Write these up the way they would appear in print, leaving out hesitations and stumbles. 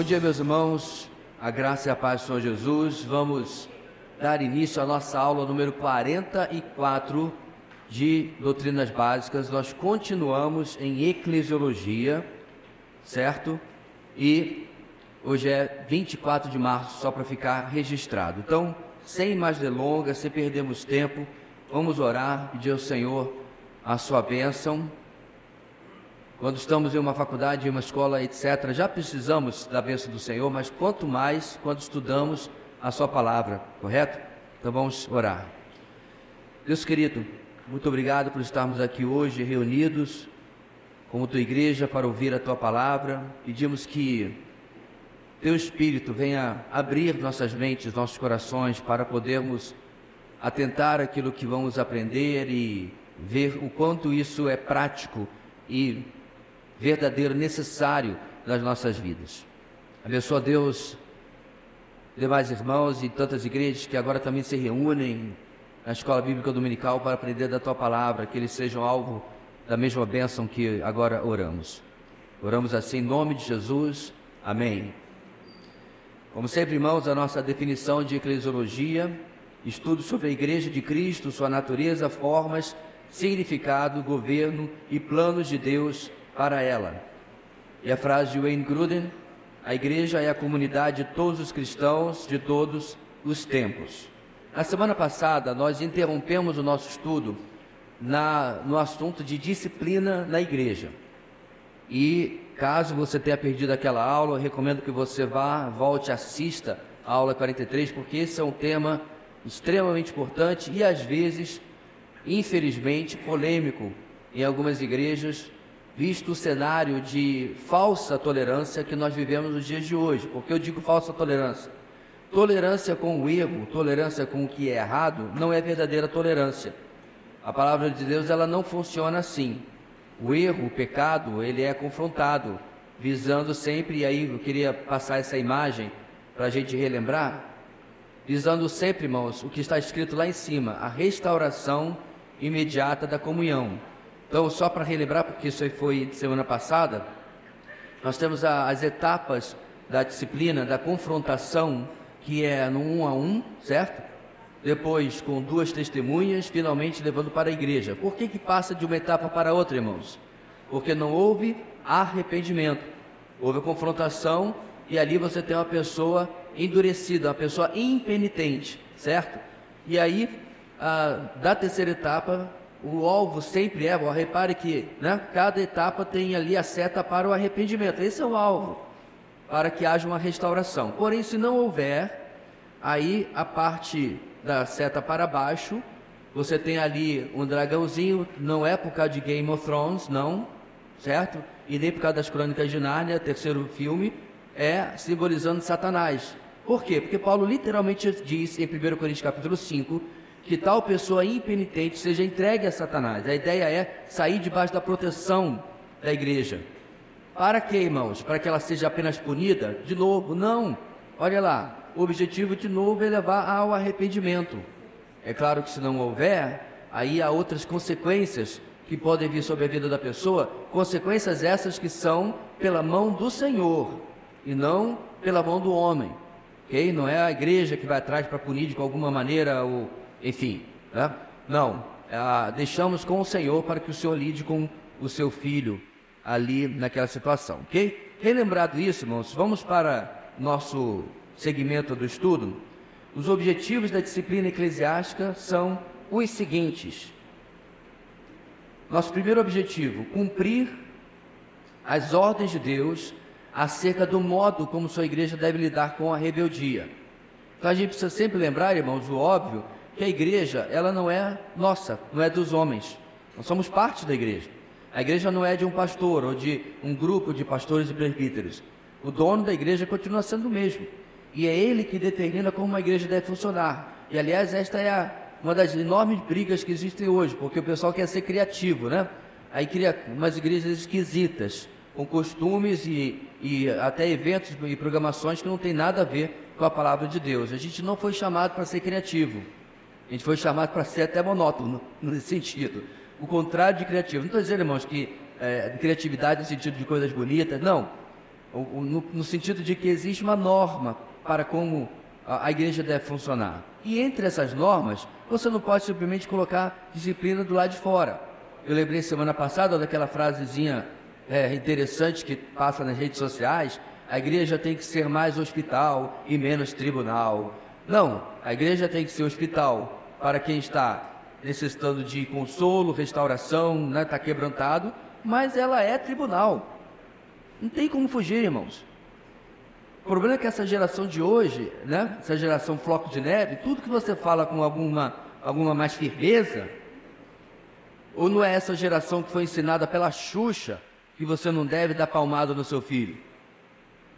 Bom dia, meus irmãos, a graça e a paz do Senhor Jesus. Vamos dar início à nossa aula número 44 de Doutrinas Básicas. Nós continuamos em Eclesiologia, certo? E hoje é 24 de março, só para ficar registrado. Então, sem mais delongas, sem perdermos tempo, vamos orar, pedir ao Senhor a sua bênção. Quando estamos em uma faculdade, em uma escola, etc., já precisamos da bênção do Senhor, mas quanto mais quando estudamos a sua palavra, correto? Então vamos orar. Deus querido, muito obrigado por estarmos aqui hoje reunidos como tua igreja para ouvir a tua palavra. Pedimos que teu Espírito venha abrir nossas mentes, nossos corações, para podermos atentar àquilo que vamos aprender e ver o quanto isso é prático e verdadeiro, necessário nas nossas vidas. Abençoa, Deus, demais irmãos e tantas igrejas que agora também se reúnem na Escola Bíblica Dominical para aprender da Tua Palavra, que eles sejam alvo da mesma bênção que agora oramos. Oramos assim em nome de Jesus. Amém. Como sempre, irmãos, a nossa definição de eclesiologia, estudo sobre a Igreja de Cristo, sua natureza, formas, significado, governo e planos de Deus para ela. E a frase de Wayne Grudem: a igreja é a comunidade de todos os cristãos de todos os tempos. Na semana passada, nós interrompemos o nosso estudo no assunto de disciplina na igreja. E caso você tenha perdido aquela aula, eu recomendo que você volte, assista a aula 43, porque esse é um tema extremamente importante e às vezes, infelizmente, polêmico em algumas igrejas, visto o cenário de falsa tolerância que nós vivemos nos dias de hoje. Por que eu digo falsa tolerância? Tolerância com o erro, tolerância com o que é errado, não é verdadeira tolerância. A palavra de Deus, ela não funciona assim. O erro, o pecado, ele é confrontado, visando sempre, e aí eu queria passar essa imagem para a gente relembrar, visando sempre, irmãos, o que está escrito lá em cima, a restauração imediata da comunhão. Então, só para relembrar, porque isso aí foi semana passada, nós temos as etapas da disciplina, da confrontação, que é no 1 a 1, certo? Depois, com 2 testemunhas, finalmente levando para a igreja. Por que passa de uma etapa para outra, irmãos? Porque não houve arrependimento. Houve a confrontação e ali você tem uma pessoa endurecida, uma pessoa impenitente, certo? E aí, da terceira etapa, o alvo sempre repare que, né, cada etapa tem ali a seta para o arrependimento. Esse é o alvo, para que haja uma restauração. Porém, se não houver, aí a parte da seta para baixo, você tem ali um dragãozinho, não é por causa de Game of Thrones, não, certo? E nem por causa das Crônicas de Nárnia, terceiro filme, é simbolizando Satanás. Por quê? Porque Paulo literalmente diz em 1 Coríntios capítulo 5, que tal pessoa impenitente seja entregue a Satanás. A ideia é sair debaixo da proteção da igreja. Para quê, irmãos? Para que ela seja apenas punida? De novo, não. Olha lá, o objetivo de novo é levar ao arrependimento. É claro que se não houver, aí há outras consequências que podem vir sobre a vida da pessoa, consequências essas que são pela mão do Senhor e não pela mão do homem. Ok? Não é a igreja que vai atrás para punir de alguma maneira ou enfim, né? Não, deixamos com o Senhor para que o Senhor lide com o seu filho ali naquela situação, ok? Relembrado isso, irmãos, vamos para nosso segmento do estudo. Os objetivos da disciplina eclesiástica são os seguintes. Nosso primeiro objetivo, cumprir as ordens de Deus acerca do modo como sua igreja deve lidar com a rebeldia. Então a gente precisa sempre lembrar, irmãos, o óbvio, que a igreja, ela não é nossa, não é dos homens. Nós somos parte da igreja. A igreja não é de um pastor ou de um grupo de pastores e presbíteros. O dono da igreja continua sendo o mesmo. E é ele que determina como uma igreja deve funcionar. E, aliás, esta é uma das enormes brigas que existem hoje, porque o pessoal quer ser criativo, né? Aí cria umas igrejas esquisitas, com costumes e até eventos e programações que não tem nada a ver com a palavra de Deus. A gente não foi chamado para ser criativo. A gente foi chamado para ser até monótono, nesse sentido. O contrário de criativo. Não estou dizendo, irmãos, que criatividade no sentido de coisas bonitas, não. no sentido de que existe uma norma para como a igreja deve funcionar. E entre essas normas, você não pode simplesmente colocar disciplina do lado de fora. Eu lembrei semana passada daquela frasezinha interessante que passa nas redes sociais: a igreja tem que ser mais hospital e menos tribunal. Não, a igreja tem que ser hospital para quem está necessitando de consolo, restauração, né, está quebrantado, mas ela é tribunal. Não tem como fugir, irmãos. O problema é que essa geração de hoje, né, essa geração floco de neve, tudo que você fala com alguma mais firmeza, ou não é essa geração que foi ensinada pela Xuxa que você não deve dar palmada no seu filho?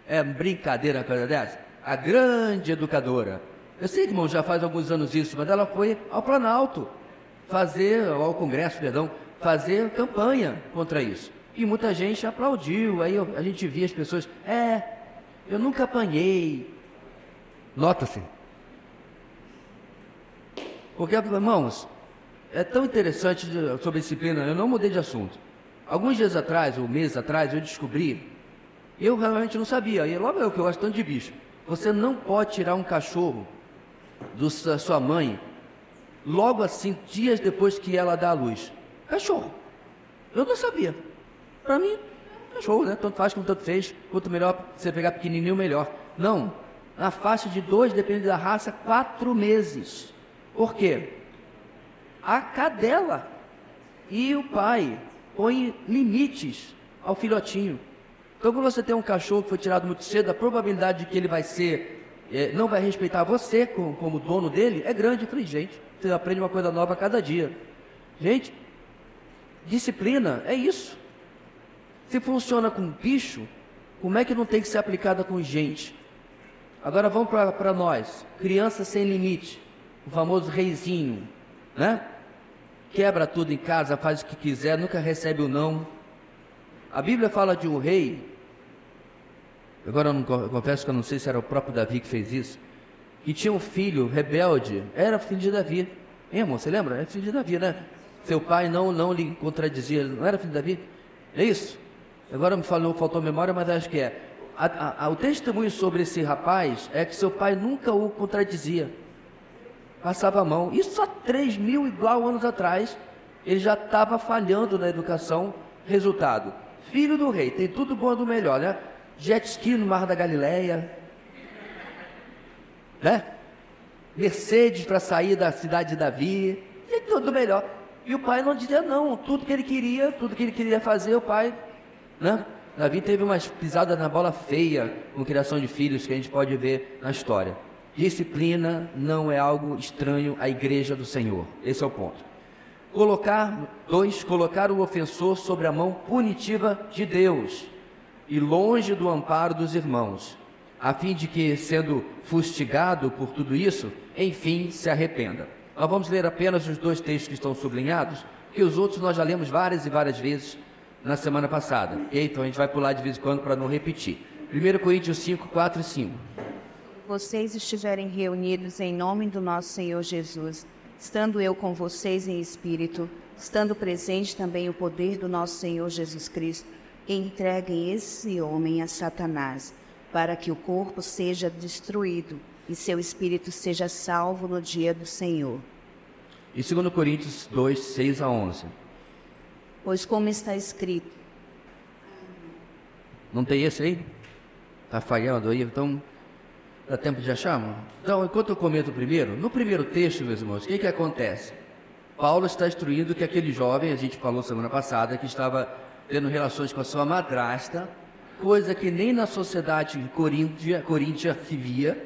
É brincadeira uma coisa dessa? A grande educadora, eu sei que, irmão, já faz alguns anos isso, mas ela foi ao Planalto ao Congresso, fazer campanha contra isso. E muita gente aplaudiu, aí a gente via as pessoas, eu nunca apanhei. Nota-se. Porque, irmãos, é tão interessante sobre disciplina, eu não mudei de assunto. Alguns dias atrás, ou meses atrás, eu descobri, eu realmente não sabia, e logo que eu gosto tanto de bicho, você não pode tirar um cachorro da sua mãe, logo assim, dias depois que ela dá à luz. Cachorro. Eu não sabia. Para mim, cachorro, né? Tanto faz como tanto fez. Quanto melhor você pegar pequenininho, melhor. Não. Na faixa de 2, depende da raça, 4 meses. Por quê? A cadela e o pai põem limites ao filhotinho. Então, quando você tem um cachorro que foi tirado muito cedo, a probabilidade de que ele vai não vai respeitar você como dono dele é grande. Eu falei, gente, você aprende uma coisa nova a cada dia. Gente, disciplina é isso. Se funciona com bicho, como é que não tem que ser aplicada com gente? Agora vamos para nós, criança sem limite, o famoso reizinho, né? Quebra tudo em casa, faz o que quiser, nunca recebe o não. A Bíblia fala de um rei, agora eu confesso que eu não sei se era o próprio Davi que fez isso, que tinha um filho rebelde, era filho de Davi. Irmão, você lembra? Era filho de Davi, né? Seu pai não lhe contradizia, não era filho de Davi? É isso? Agora faltou memória, mas acho que é. O testemunho sobre esse rapaz é que seu pai nunca o contradizia. Passava a mão. Isso há 3.000 igual anos atrás. Ele já estava falhando na educação. Resultado, filho do rei, tem tudo bom do melhor, né? Jet ski no Mar da Galileia, né? Mercedes para sair da cidade de Davi, tem tudo melhor. E o pai não dizia não, tudo que ele queria fazer, o pai, né? Davi teve umas pisadas na bola feia com criação de filhos que a gente pode ver na história. Disciplina não é algo estranho à igreja do Senhor. Esse é o ponto. Colocar o ofensor sobre a mão punitiva de Deus e longe do amparo dos irmãos, a fim de que, sendo fustigado por tudo isso, enfim se arrependa. Nós vamos ler apenas os 2 textos que estão sublinhados, que os outros nós já lemos várias e várias vezes na semana passada. Então a gente vai pular de vez em quando para não repetir. 1 Coríntios 5, 4 e 5. Vocês estiverem reunidos em nome do nosso Senhor Jesus, estando eu com vocês em espírito, estando presente também o poder do nosso Senhor Jesus Cristo, entreguem esse homem a Satanás, para que o corpo seja destruído e seu espírito seja salvo no dia do Senhor. E 2 Coríntios 2, 6 a 11. Pois como está escrito... Não tem esse aí? Está falhando aí, então dá tempo de achar? Então, enquanto eu comento primeiro, no primeiro texto, meus irmãos, o que acontece? Paulo está instruindo que aquele jovem, a gente falou semana passada, que estava tendo relações com a sua madrasta, coisa que nem na sociedade coríntia se via,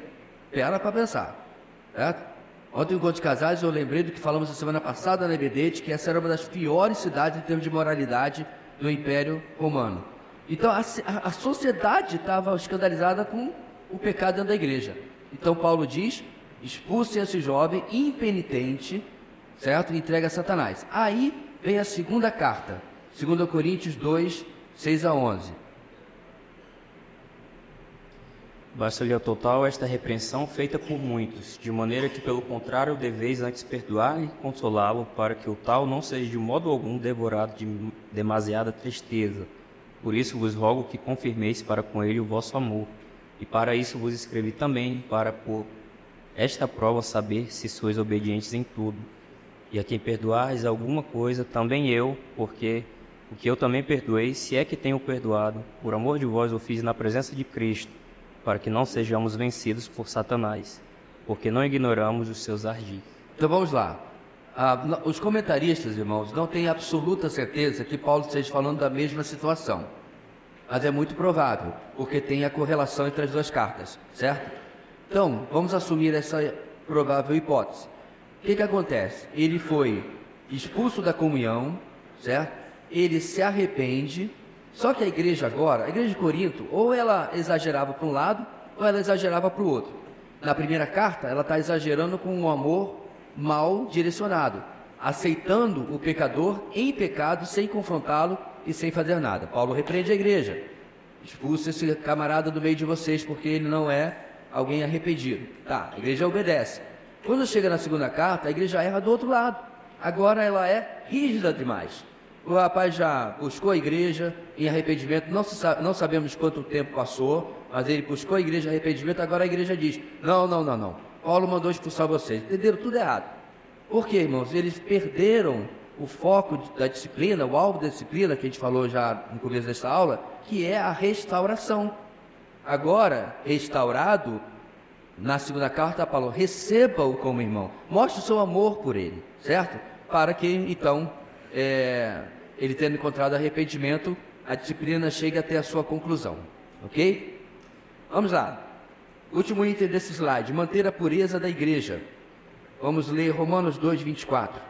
para pensar, certo? Ontem, enquanto de casais, eu lembrei do que falamos na semana passada na EBD, que essa era uma das piores cidades em termos de moralidade do Império Romano. Então, a sociedade estava escandalizada com o pecado dentro da igreja. Então, Paulo diz, expulsem esse jovem impenitente, certo? E entrega a Satanás. Aí vem a segunda carta, 2 Coríntios 2, 6 a 11. Basta-lhe ao total esta repreensão feita por muitos, de maneira que, pelo contrário, deveis antes perdoar e consolá-lo, para que o tal não seja de modo algum devorado de demasiada tristeza, Por isso vos rogo que confirmeis para com ele o vosso amor. E para isso vos escrevi também, para por esta prova saber se sois obedientes em tudo. E a quem perdoares alguma coisa, também eu, porque o que eu também perdoei, se é que tenho perdoado, por amor de vós o fiz na presença de Cristo, para que não sejamos vencidos por Satanás, porque não ignoramos os seus ardis. Então vamos lá. Os comentaristas, irmãos, não têm absoluta certeza que Paulo esteja falando da mesma situação. Mas é muito provável, porque tem a correlação entre as duas cartas, certo? Então, vamos assumir essa provável hipótese. O que acontece? Ele foi expulso da comunhão, certo? Ele se arrepende, só que a igreja agora, a igreja de Corinto, ou ela exagerava para um lado, ou ela exagerava para o outro. Na primeira carta, ela está exagerando com um amor mal direcionado, aceitando o pecador em pecado, sem confrontá-lo e sem fazer nada. Paulo repreende a igreja: expulsa esse camarada do meio de vocês, porque ele não é alguém arrependido. Tá, a igreja obedece. Quando chega na segunda carta, a igreja erra do outro lado. Agora ela é rígida demais. O rapaz já buscou a igreja em arrependimento, não sabemos quanto tempo passou, mas ele buscou a igreja em arrependimento. Agora a igreja diz: não. Paulo mandou expulsar vocês. Entenderam tudo errado. Por quê, irmãos? Eles perderam o foco da disciplina, o alvo da disciplina, que a gente falou já no começo dessa aula, que é a restauração. Agora, restaurado, na segunda carta, Paulo: receba-o como irmão, mostre o seu amor por ele, certo? Para que, então, ele tendo encontrado arrependimento, a disciplina chegue até a sua conclusão, ok? Vamos lá. Último item desse slide: manter a pureza da igreja. Vamos ler Romanos 2, 24.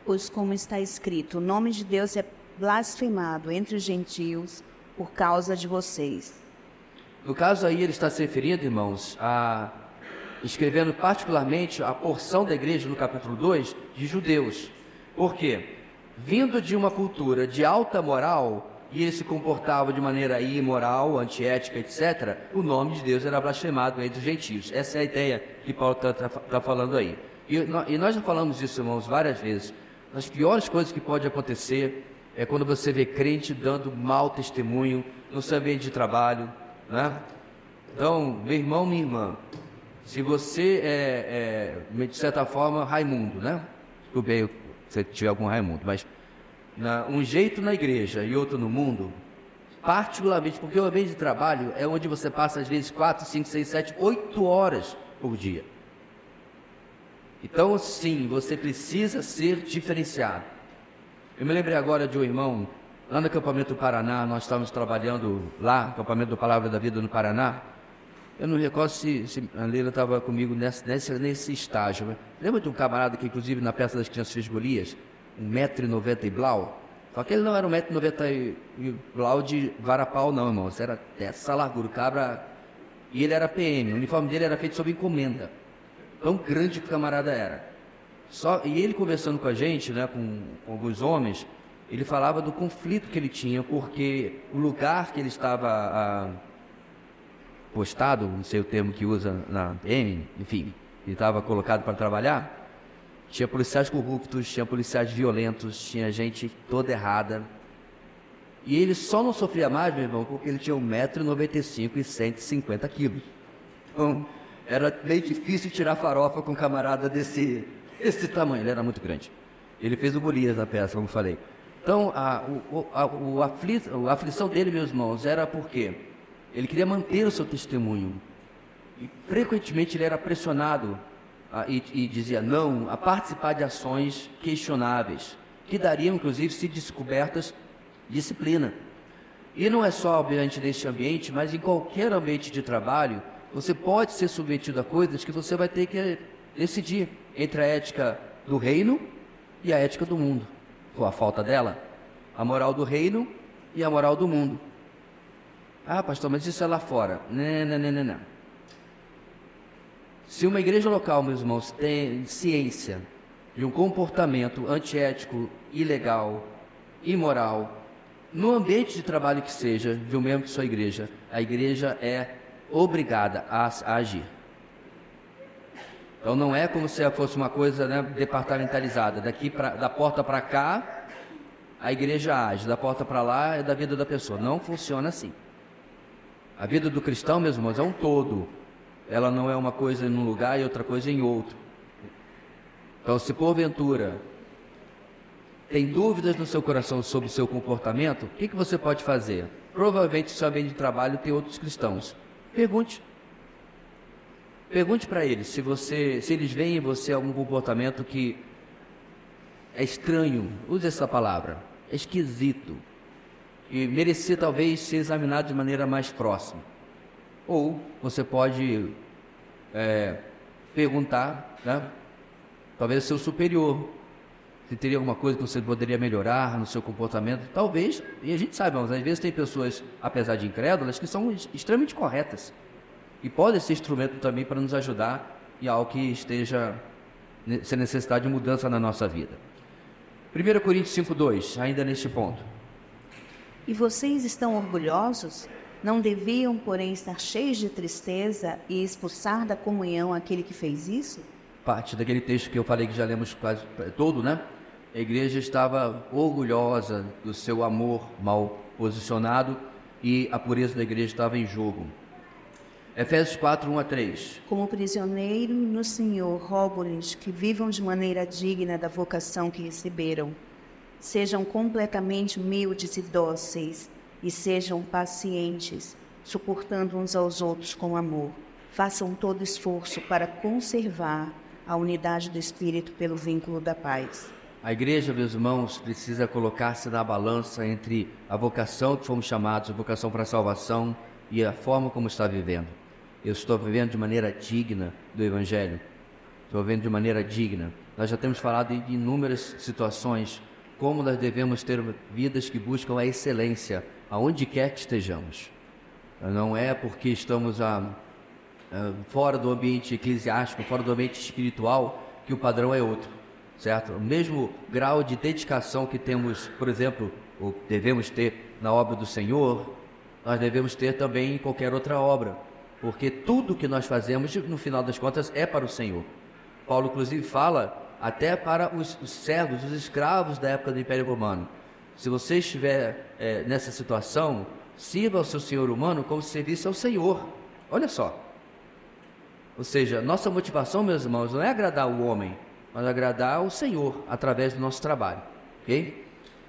Pois como está escrito, o nome de Deus é blasfemado entre os gentios por causa de vocês. No caso aí, ele está se referindo, irmãos, escrevendo particularmente a porção da igreja no capítulo 2 de judeus. Por quê? Vindo de uma cultura de alta moral, e ele se comportava de maneira imoral, antiética, etc., o nome de Deus era blasfemado entre os gentios. Essa é a ideia que Paulo está falando aí. E nós já falamos isso, irmãos, várias vezes. As piores coisas que pode acontecer é quando você vê crente dando mau testemunho no seu ambiente de trabalho, né? Então, meu irmão, minha irmã, se você de certa forma, Raimundo, né? Desculpe aí se tiver algum Raimundo, mas um jeito na igreja e outro no mundo, particularmente porque o ambiente de trabalho é onde você passa às vezes 4, 5, 6, 7, 8 horas por dia. Então, sim, você precisa ser diferenciado. Eu me lembrei agora de um irmão, lá no acampamento do Paraná. Nós estávamos trabalhando lá, acampamento do Palavra da Vida no Paraná. Eu não recordo se a Leila estava comigo nesse estágio. Lembra de um camarada que, inclusive, na peça das crianças fez Golias, 1,90 m e blau? Só que ele não era 1,90 m e blau de varapau, não, irmão. Era dessa largura, o cabra. E ele era PM, o uniforme dele era feito sob encomenda. Tão grande que o camarada era. E ele conversando com a gente, né, com alguns homens, ele falava do conflito que ele tinha, porque o lugar que ele estava postado, não sei o termo que usa na PM, enfim, ele estava colocado para trabalhar, tinha policiais corruptos, tinha policiais violentos, tinha gente toda errada. E ele só não sofria mais, meu irmão, porque ele tinha 1,95 m e 150 kg. Então, era meio difícil tirar farofa com um camarada desse tamanho. Ele era muito grande. Ele fez o Golias na peça, como falei. Então, a aflição dele, meus irmãos, era porque ele queria manter o seu testemunho. E frequentemente ele era pressionado e dizia não a participar de ações questionáveis, que dariam, inclusive, se descobertas, disciplina. E não é só, obviamente, neste ambiente, mas em qualquer ambiente de trabalho, você pode ser submetido a coisas que você vai ter que decidir entre a ética do reino e a ética do mundo, ou a falta dela, a moral do reino e a moral do mundo. Ah, pastor, mas isso é lá fora. Não. Se uma igreja local, meus irmãos, tem ciência de um comportamento antiético, ilegal, imoral, no ambiente de trabalho que seja, de um membro de sua igreja, a igreja é obrigada a agir. Então não é como se fosse uma coisa, né, departamentalizada, da porta para cá, a igreja age, da porta para lá é da vida da pessoa. Não funciona assim. A vida do cristão, meus irmãos, é um todo. Ela não é uma coisa em um lugar e outra coisa em outro. Então, se porventura tem dúvidas no seu coração sobre o seu comportamento, o que você pode fazer? Provavelmente, se seu ambiente de trabalho tem outros cristãos. Pergunte. Pergunte para eles se eles veem em você algum comportamento que é estranho, use essa palavra, é esquisito, e merecia talvez ser examinado de maneira mais próxima. Ou você pode perguntar, né, talvez ao seu superior, se teria alguma coisa que você poderia melhorar no seu comportamento, talvez, e a gente sabe, mas às vezes tem pessoas, apesar de incrédulas, que são extremamente corretas, e podem ser instrumento também para nos ajudar em algo que esteja sem necessidade de mudança na nossa vida. 1 Coríntios 5:2, ainda neste ponto. E vocês estão orgulhosos? Não deviam, porém, estar cheios de tristeza e expulsar da comunhão aquele que fez isso? Parte daquele texto que eu falei que já lemos quase todo, né? A igreja estava orgulhosa do seu amor mal posicionado e a pureza da igreja estava em jogo. Efésios 4:1-3. Como prisioneiro no Senhor, rogo-lhes que vivam de maneira digna da vocação que receberam. Sejam completamente humildes e dóceis, e sejam pacientes, suportando uns aos outros com amor. Façam todo esforço para conservar a unidade do Espírito pelo vínculo da paz. A igreja, meus irmãos, precisa colocar-se na balança entre a vocação que fomos chamados, a vocação para a salvação e a forma como está vivendo. Eu estou vivendo de maneira digna do Evangelho. Estou vivendo de maneira digna. Nós já temos falado de inúmeras situações, como nós devemos ter vidas que buscam a excelência, aonde quer que estejamos. Não é porque estamos fora do ambiente eclesiástico, fora do ambiente espiritual, que o padrão é outro, certo? O mesmo grau de dedicação que temos, por exemplo, ou devemos ter na obra do Senhor, nós devemos ter também em qualquer outra obra, porque tudo que nós fazemos, no final das contas, é para o Senhor. Paulo, inclusive, fala até para os servos, os escravos da época do Império Romano. Se você estiver nessa situação, sirva ao seu senhor humano como se servisse ao Senhor. Olha só. Ou seja, nossa motivação, meus irmãos, não é agradar o homem, mas agradar o Senhor através do nosso trabalho. Ok?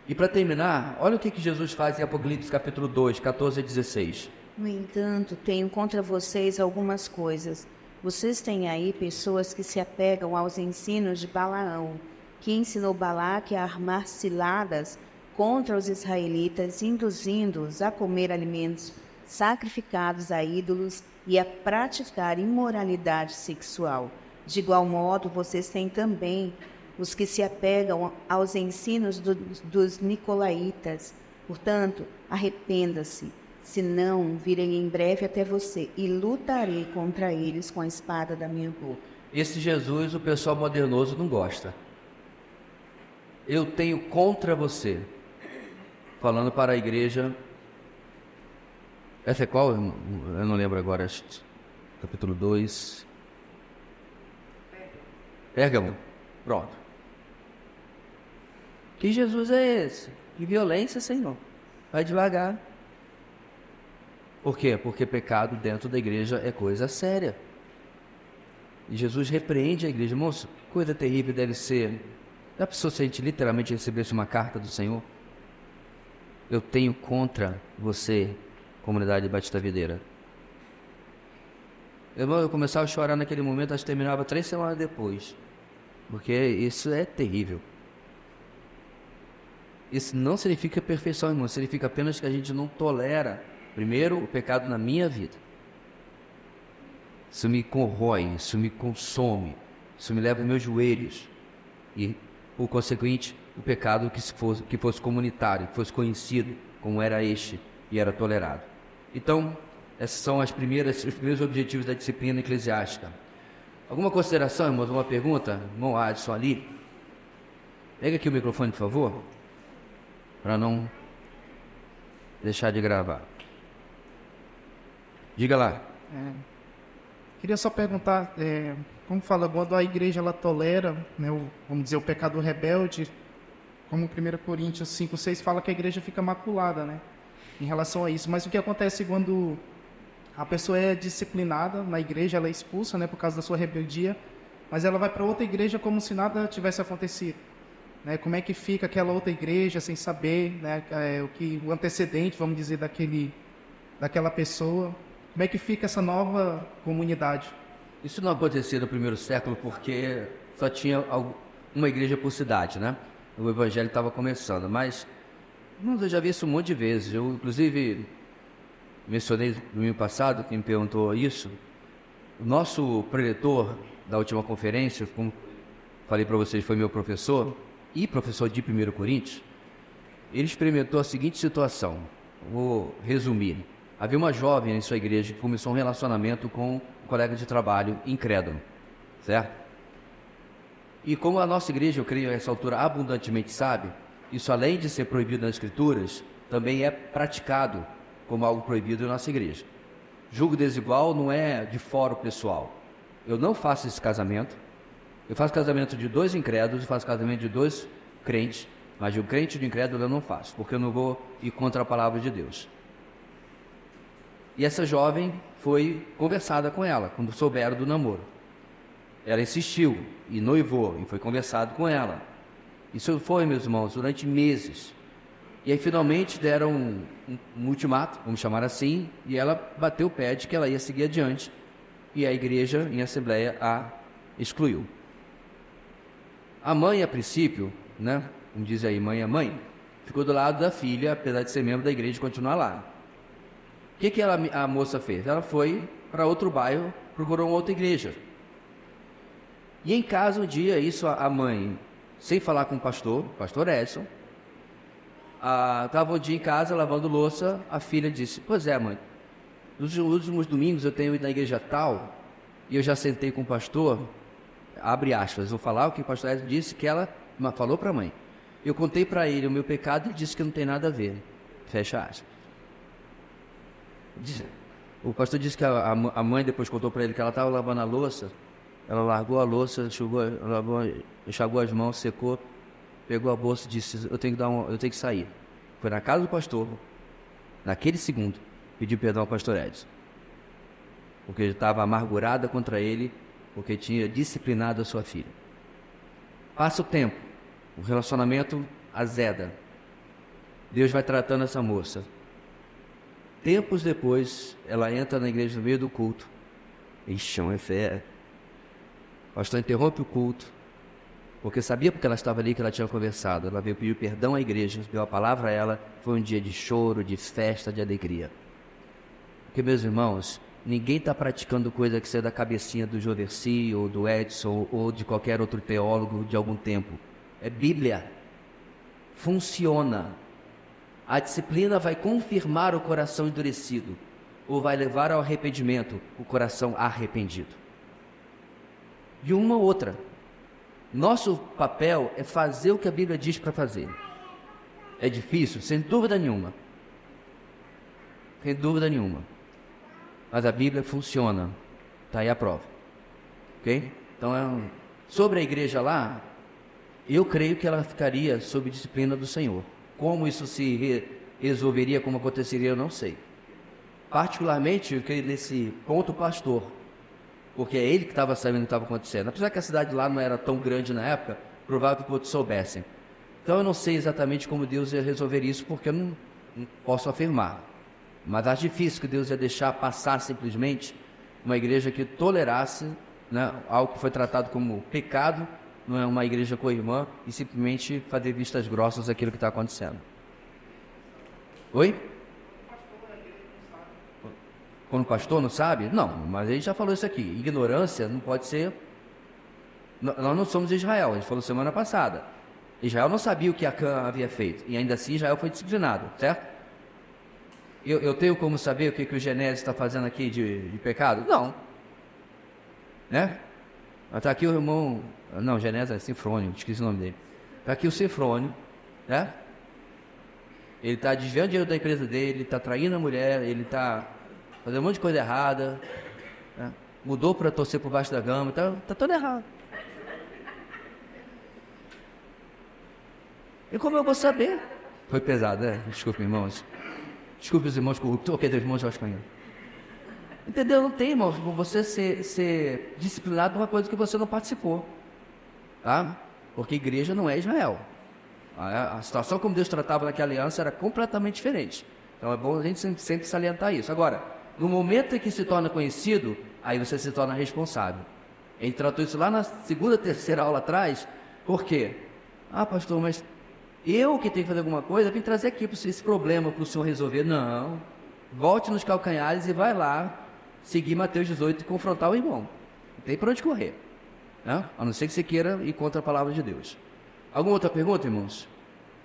E para terminar, olha o que Jesus faz em Apocalipse capítulo 2, 14-16. No entanto, tenho contra vocês algumas coisas. Vocês têm aí pessoas que se apegam aos ensinos de Balaão, que ensinou Balaque a armar ciladas contra os israelitas, induzindo-os a comer alimentos sacrificados a ídolos e a praticar imoralidade sexual. De igual modo, vocês têm também os que se apegam aos ensinos dos nicolaítas. Portanto, arrependa-se, senão virei em breve até você e lutarei contra eles com a espada da minha boca. Esse Jesus o pessoal modernoso não gosta. Eu tenho contra você. Falando para a igreja. Essa é qual? Eu não lembro agora. Capítulo 2. Pérgamo. Pronto. Que Jesus é esse? Que violência, Senhor. Vai devagar. Por quê? Porque pecado dentro da igreja é coisa séria. E Jesus repreende a igreja. Moço, que coisa terrível deve ser. Já pensou se a gente literalmente recebesse uma carta do Senhor? Eu tenho contra você, comunidade Batista Videira. Eu começava a chorar naquele momento, acho que terminava 3 semanas depois. Porque isso é terrível. Isso não significa perfeição, irmão. Significa apenas que a gente não tolera, primeiro, o pecado na minha vida. Isso me corrói, isso me consome, isso me leva aos meus joelhos. E, por consequente, o pecado que fosse comunitário, que fosse conhecido como era este e era tolerado. Então, esses são os primeiros objetivos da disciplina eclesiástica. Alguma consideração, irmãos? Alguma pergunta? Irmão Adson ali. Pega aqui o microfone, por favor, para não deixar de gravar. Diga lá. Queria só perguntar, como fala, quando a igreja ela tolera, né, vamos dizer, o pecado rebelde, como 1 Coríntios 5:6 fala que a igreja fica maculada, né? Em relação a isso. Mas o que acontece quando a pessoa é disciplinada na igreja, ela é expulsa, né, por causa da sua rebeldia, mas ela vai para outra igreja como se nada tivesse acontecido, né? Como é que fica aquela outra igreja sem saber, né, o antecedente, vamos dizer, daquela pessoa? Como é que fica essa nova comunidade? Isso não acontecia no primeiro século porque só tinha uma igreja por cidade, né? O evangelho estava começando, mas eu já vi isso um monte de vezes. Eu, inclusive, mencionei no domingo passado, quem me perguntou isso, o nosso preletor da última conferência, como falei para vocês, foi meu professor e professor de 1 Coríntios. Ele experimentou a seguinte situação, vou resumir. Havia uma jovem em sua igreja que começou um relacionamento com um colega de trabalho incrédulo, certo? E como a nossa igreja, eu creio, a essa altura abundantemente sabe, isso além de ser proibido nas escrituras, também é praticado como algo proibido na nossa igreja. Julgo desigual não é de fora pessoal. Eu não faço esse casamento. Eu faço casamento de 2 incrédulos, eu faço casamento de 2 crentes, mas de um crente e de um incrédulo eu não faço, porque eu não vou ir contra a palavra de Deus. E essa jovem foi conversada com ela, quando souberam do namoro. Ela insistiu e noivou, e foi conversado com ela. Isso foi, meus irmãos, durante meses. E aí finalmente deram um ultimato, vamos chamar assim, e ela bateu o pé de que ela ia seguir adiante, e a igreja, em assembleia, a excluiu. A mãe, a princípio, né, como diz aí, mãe é mãe, ficou do lado da filha, apesar de ser membro da igreja e continuar lá. O que a moça fez? Ela foi para outro bairro, procurou uma outra igreja. E em casa, um dia, isso a mãe, sem falar com o pastor Edson, estava um dia em casa lavando louça, a filha disse, pois é, mãe, nos últimos domingos eu tenho ido na igreja tal, e eu já sentei com o pastor, abre aspas, vou falar o que o pastor Edson disse, que ela falou para a mãe. Eu contei para ele o meu pecado e disse que não tem nada a ver, fecha aspas. O pastor disse que a mãe depois contou para ele que ela estava lavando a louça, ela largou a louça, enxagou as mãos, secou, pegou a bolsa e disse, eu tenho que sair. Foi na casa do pastor, naquele segundo, pediu perdão ao pastor Edson, porque ele estava amargurada contra ele, porque tinha disciplinado a sua filha. Passa o tempo, o relacionamento azeda, Deus vai tratando essa moça. Tempos depois, ela entra na igreja no meio do culto. Ixi, é fé. O pastor interrompe o culto, porque sabia porque ela estava ali que ela tinha conversado. Ela veio pedir perdão à igreja, deu a palavra a ela. Foi um dia de choro, de festa, de alegria. Porque, meus irmãos, ninguém está praticando coisa que seja da cabecinha do Joverci, ou do Edson, ou de qualquer outro teólogo de algum tempo. É Bíblia. Funciona. A disciplina vai confirmar o coração endurecido, ou vai levar ao arrependimento o coração arrependido. E uma ou outra. Nosso papel é fazer o que a Bíblia diz para fazer. É difícil? Sem dúvida nenhuma. Sem dúvida nenhuma. Mas a Bíblia funciona. Está aí a prova. Ok? Então, sobre a igreja lá, eu creio que ela ficaria sob disciplina do Senhor. Como isso se resolveria, como aconteceria, eu não sei. Particularmente, eu creio nesse ponto pastor, porque é ele que estava sabendo o que estava acontecendo. Apesar que a cidade lá não era tão grande na época, provável que todos soubessem. Então eu não sei exatamente como Deus ia resolver isso, porque eu não posso afirmar. Mas acho difícil que Deus ia deixar passar simplesmente uma igreja que tolerasse, né, algo que foi tratado como pecado, não é uma igreja co-irmã, e simplesmente fazer vistas grossas daquilo que está acontecendo. Oi? Quando o pastor não sabe? Não, mas ele já falou isso aqui. Ignorância não pode ser... Nós não somos Israel, a gente falou semana passada. Israel não sabia o que Acã havia feito, e ainda assim Israel foi disciplinado, certo? Eu tenho como saber o que o Genésio está fazendo aqui de pecado? Não. Né? Está aqui o irmão... Não, Genésio é Sinfrônio, esqueci o nome dele. Está aqui o Sinfrônio, né? Ele está desviando dinheiro da empresa dele, ele está traindo a mulher, ele está fazendo um monte de coisa errada, né? Mudou para torcer por baixo da gama, está tudo errado. E como eu vou saber? Foi pesado, né? Desculpe, irmãos. Desculpe os irmãos corruptos. Ok, dos irmãos vascaínos. Entendeu? Não tem, irmãos, você ser disciplinado por uma coisa que você não participou. Tá? Porque igreja não é Israel. A situação como Deus tratava naquela aliança era completamente diferente. Então é bom a gente sempre salientar isso. Agora, no momento em que se torna conhecido, aí você se torna responsável. A gente tratou isso lá na segunda, terceira aula atrás. Por quê? Ah, pastor, mas eu que tenho que fazer alguma coisa, vim trazer aqui esse problema para o senhor resolver. Não. Volte nos calcanhares e vai lá seguir Mateus 18 e confrontar o irmão. Não tem para onde correr. Né? A não ser que você queira ir contra a palavra de Deus. Alguma outra pergunta, irmãos?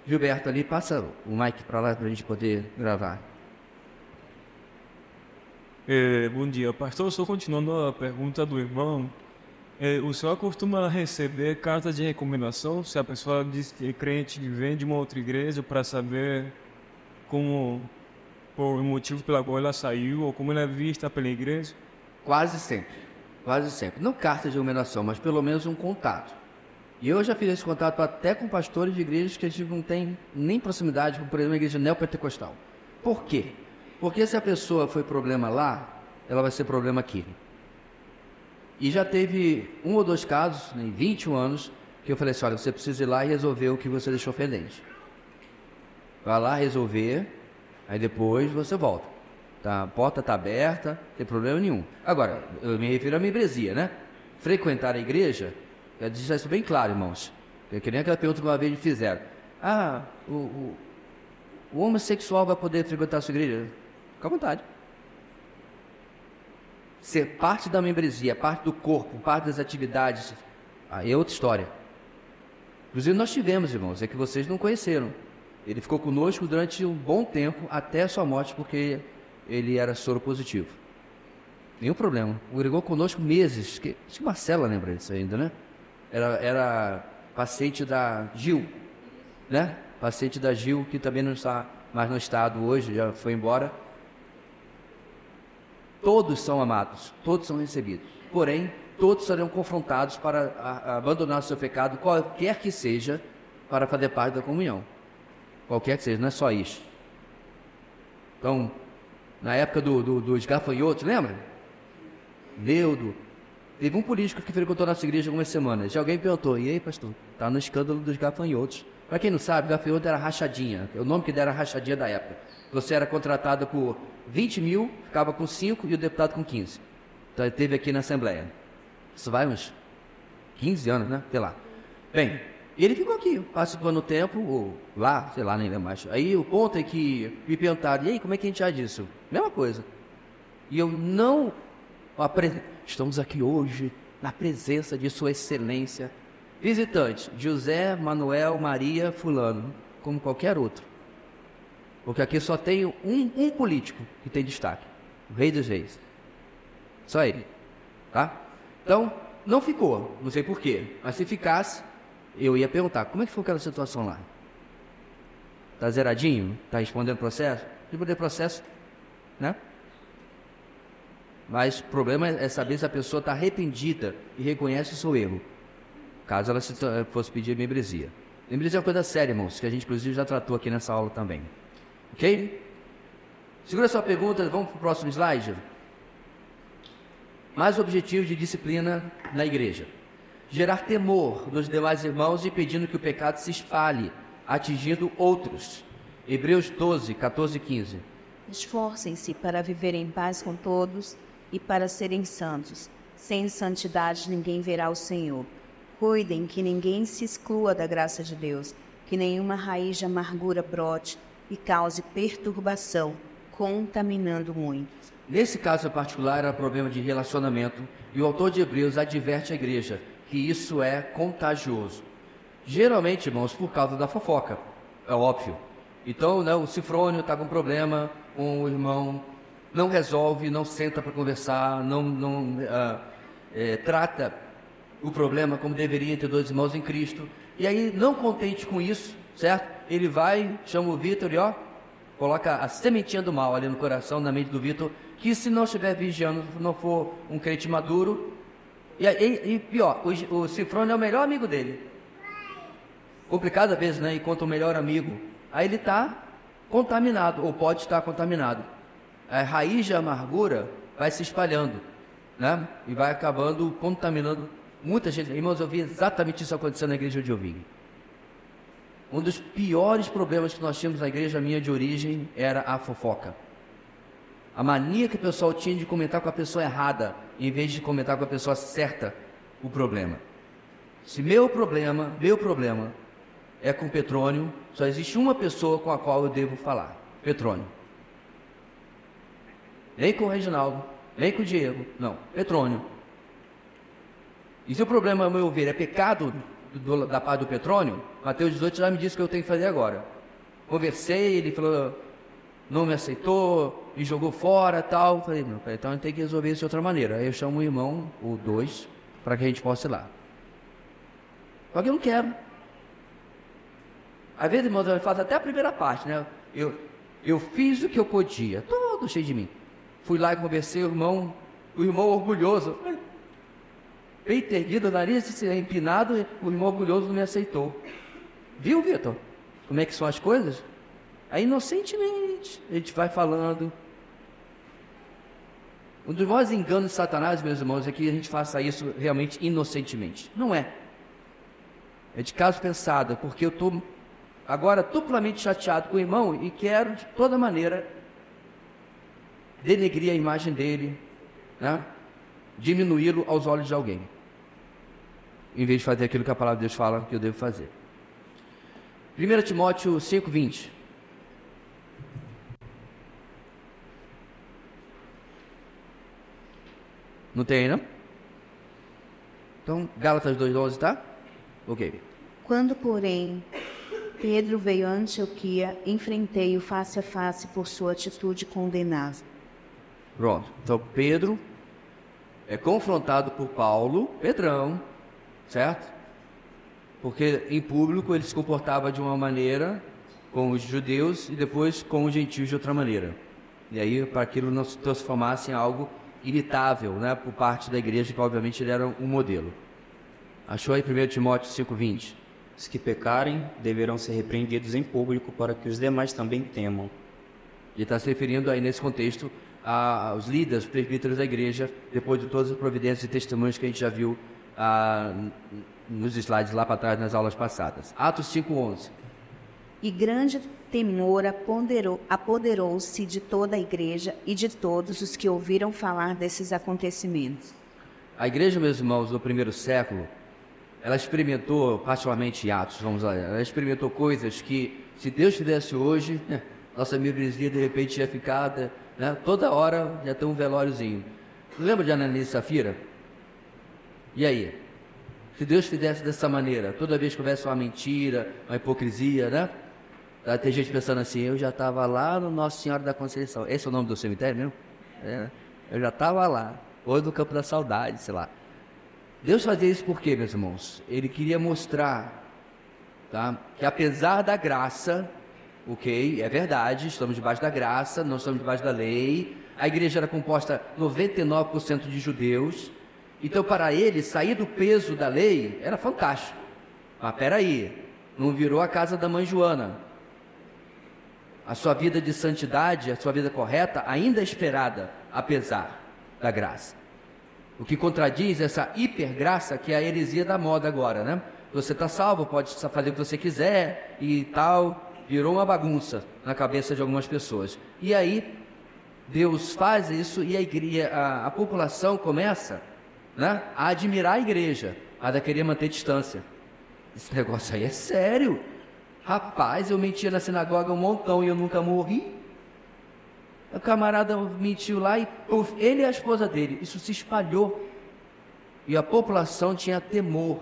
Gilberto ali, passa o mic para lá para a gente poder gravar. Bom dia, pastor. Só continuando a pergunta do irmão, o senhor costuma receber cartas de recomendação se a pessoa diz que é crente e vem de uma outra igreja para saber como, por o motivo pelo qual ela saiu ou como ela é vista pela igreja? Quase sempre, quase sempre. Não carta de recomendação, mas pelo menos um contato. E eu já fiz esse contato até com pastores de igrejas que a gente não tem nem proximidade, como por exemplo a igreja neopentecostal. Por quê? Porque se a pessoa foi problema lá, ela vai ser problema aqui. E já teve 1 ou 2 casos, em 21 anos, que eu falei assim, olha, você precisa ir lá e resolver o que você deixou pendente. Vai lá resolver, aí depois você volta. Tá? A porta está aberta, não tem problema nenhum. Agora, eu me refiro à membresia, né? Frequentar a igreja, quero deixar isso bem claro, irmãos. É que nem aquela pergunta que uma vez me fizeram. Ah, o homossexual vai poder frequentar a sua igreja? Fica à vontade. Ser parte da membresia, parte do corpo, parte das atividades, aí é outra história. Inclusive nós tivemos, irmãos, é que vocês não conheceram. Ele ficou conosco durante um bom tempo, até a sua morte, porque ele era soro positivo. Nenhum problema. Congregou conosco meses. Acho que Marcela lembra disso ainda, né? Era paciente da Gil, né? Paciente da Gil, que também não está mais no estado hoje, já foi embora. Todos são amados, todos são recebidos. Porém, todos serão confrontados para abandonar o seu pecado, qualquer que seja, para fazer parte da comunhão. Qualquer que seja, não é só isso. Então, na época dos gafanhotos, lembra? Neudo. Teve um político que frequentou nossa igreja algumas semanas. E alguém perguntou, e aí, pastor? Está no escândalo dos gafanhotos. Para quem não sabe, gafanhoto era rachadinha. O nome que deram era rachadinha da época. Você era contratado por 20 mil, ficava com 5 e o deputado com 15. Então ele teve aqui na Assembleia. Isso vai uns 15 anos, né? Sei lá. Bem, ele ficou aqui, participando do tempo, ou lá, sei lá, nem lembro mais. Aí o ponto é que me perguntaram, e aí, como é que a gente age disso? Mesma coisa. E eu não... Estamos aqui hoje, na presença de Sua Excelência, visitante, José, Manuel, Maria, fulano, como qualquer outro. Porque aqui só tem um político que tem destaque, o Rei dos Reis. Só ele, tá? Então, não ficou, não sei porquê, mas se ficasse, eu ia perguntar, como é que foi aquela situação lá? Tá zeradinho? Tá respondendo processo? Responder processo, né? Mas o problema é saber se a pessoa está arrependida e reconhece o seu erro, caso ela fosse pedir membresia. Membresia é uma coisa séria, irmãos, que a gente inclusive já tratou aqui nessa aula também. Ok? Segura sua pergunta, vamos para o próximo slide. Mais objetivos de disciplina na igreja. Gerar temor nos demais irmãos, impedindo que o pecado se espalhe, atingindo outros. Hebreus 12, 14 e 15. Esforcem-se para viver em paz com todos e para serem santos. Sem santidade ninguém verá o Senhor. Cuidem que ninguém se exclua da graça de Deus, que nenhuma raiz de amargura brote e cause perturbação, contaminando muitos. Nesse caso em particular era problema de relacionamento, e o autor de Hebreus adverte a igreja que isso é contagioso. Geralmente, irmãos, por causa da fofoca, é óbvio. Então, né, o Cifrônio está com problema com o irmão, não resolve, não senta para conversar, não trata o problema como deveria entre dois irmãos em Cristo. E aí, não contente com isso, certo? Ele vai, chama o Vitor e coloca a sementinha do mal ali no coração, na mente do Vitor, que se não estiver vigiando, não for um crente maduro, e pior, o Cifrônio é o melhor amigo dele. complicado às vezes, né? Encontra o melhor amigo. Aí ele está contaminado, ou pode estar contaminado. A raiz de amargura vai se espalhando, né? E vai acabando contaminando muita gente. Irmãos, eu vi exatamente isso acontecendo na igreja onde eu vim. Um dos piores problemas que nós tínhamos na igreja minha de origem era a fofoca. A mania que o pessoal tinha de comentar com a pessoa errada, em vez de comentar com a pessoa certa o problema. Se meu problema é com Petrônio, só existe uma pessoa com a qual eu devo falar: Petrônio. Nem com o Reginaldo, nem com o Diego, não, Petrônio. E se o problema, ao meu ver, é pecado da parte do Petrônio, Mateus 18 já me disse o que eu tenho que fazer agora. Conversei, ele falou, não me aceitou, me jogou fora, tal. Falei, não, então a gente tem que resolver isso de outra maneira. Aí eu chamo um irmão, ou dois, para que a gente possa ir lá. Só que eu não quero. Às vezes, irmãos, eu faço até a primeira parte, né? Eu fiz o que eu podia, todo cheio de mim. Fui lá e conversei, o irmão orgulhoso, peito erguido, nariz empinado, o irmão orgulhoso não me aceitou. Viu, Vitor? Como é que são as coisas? Aí, inocentemente, a gente vai falando. Um dos maiores enganos de Satanás, meus irmãos, é que a gente faça isso realmente inocentemente. Não é. É de caso pensado, porque eu estou agora duplamente chateado com o irmão e quero, de toda maneira, denegrir a imagem dele, né? Diminuí-lo aos olhos de alguém, em vez de fazer aquilo que a palavra de Deus fala que eu devo fazer. 1 Timóteo 5:20. Não tem aí, não? Então, Gálatas 2:11, tá? Ok. Quando, porém, Pedro veio a Antioquia, enfrentei-o face a face por sua atitude condenável. Pronto. Então, Pedro é confrontado por Paulo, Pedrão, certo? Porque em público ele se comportava de uma maneira com os judeus e depois com os gentios de outra maneira. E aí, para aquilo não se transformasse em algo imitável, né, por parte da igreja, que obviamente ele era um modelo. Achou aí 1 Timóteo 5:20? Os que pecarem deverão ser repreendidos em público para que os demais também temam. Ele está se referindo aí nesse contexto aos líderes, presbíteros da igreja, depois de todas as providências e testemunhos que a gente já viu nos slides lá para trás, nas aulas passadas. Atos 5:11. E grande temor apoderou-se de toda a igreja e de todos os que ouviram falar desses acontecimentos. A igreja, meus irmãos, do primeiro século, ela experimentou, particularmente em Atos, vamos lá, ela experimentou coisas que, se Deus fizesse hoje, nossa membresia de repente ia ficar, né, toda hora ia ter um velóriozinho. Lembra de Ananias e Safira? E aí? Se Deus fizesse dessa maneira, toda vez que houvesse uma mentira, uma hipocrisia, né? Tem gente pensando assim, eu já estava lá no Nossa Senhora da Conceição. Esse é o nome do cemitério mesmo? É, eu já estava lá. Ou no Campo da Saudade, sei lá. Deus fazia isso por quê, meus irmãos? Ele queria mostrar, tá, que apesar da graça, ok, é verdade, estamos debaixo da graça, não estamos debaixo da lei. A igreja era composta 99% de judeus. Então, para ele, sair do peso da lei era fantástico. Mas peraí, não virou a casa da mãe Joana. A sua vida de santidade, a sua vida correta, ainda é esperada, apesar da graça. O que contradiz essa hipergraça, que é a heresia da moda agora, né? Você está salvo, pode fazer o que você quiser e tal. Virou uma bagunça na cabeça de algumas pessoas. E aí, Deus faz isso e a população começa, né, a admirar a igreja, a querer manter distância. Esse negócio aí é sério. Rapaz, eu mentia na sinagoga um montão e eu nunca morri. O camarada mentiu lá e puf, ele e a esposa dele. Isso se espalhou. E a população tinha temor,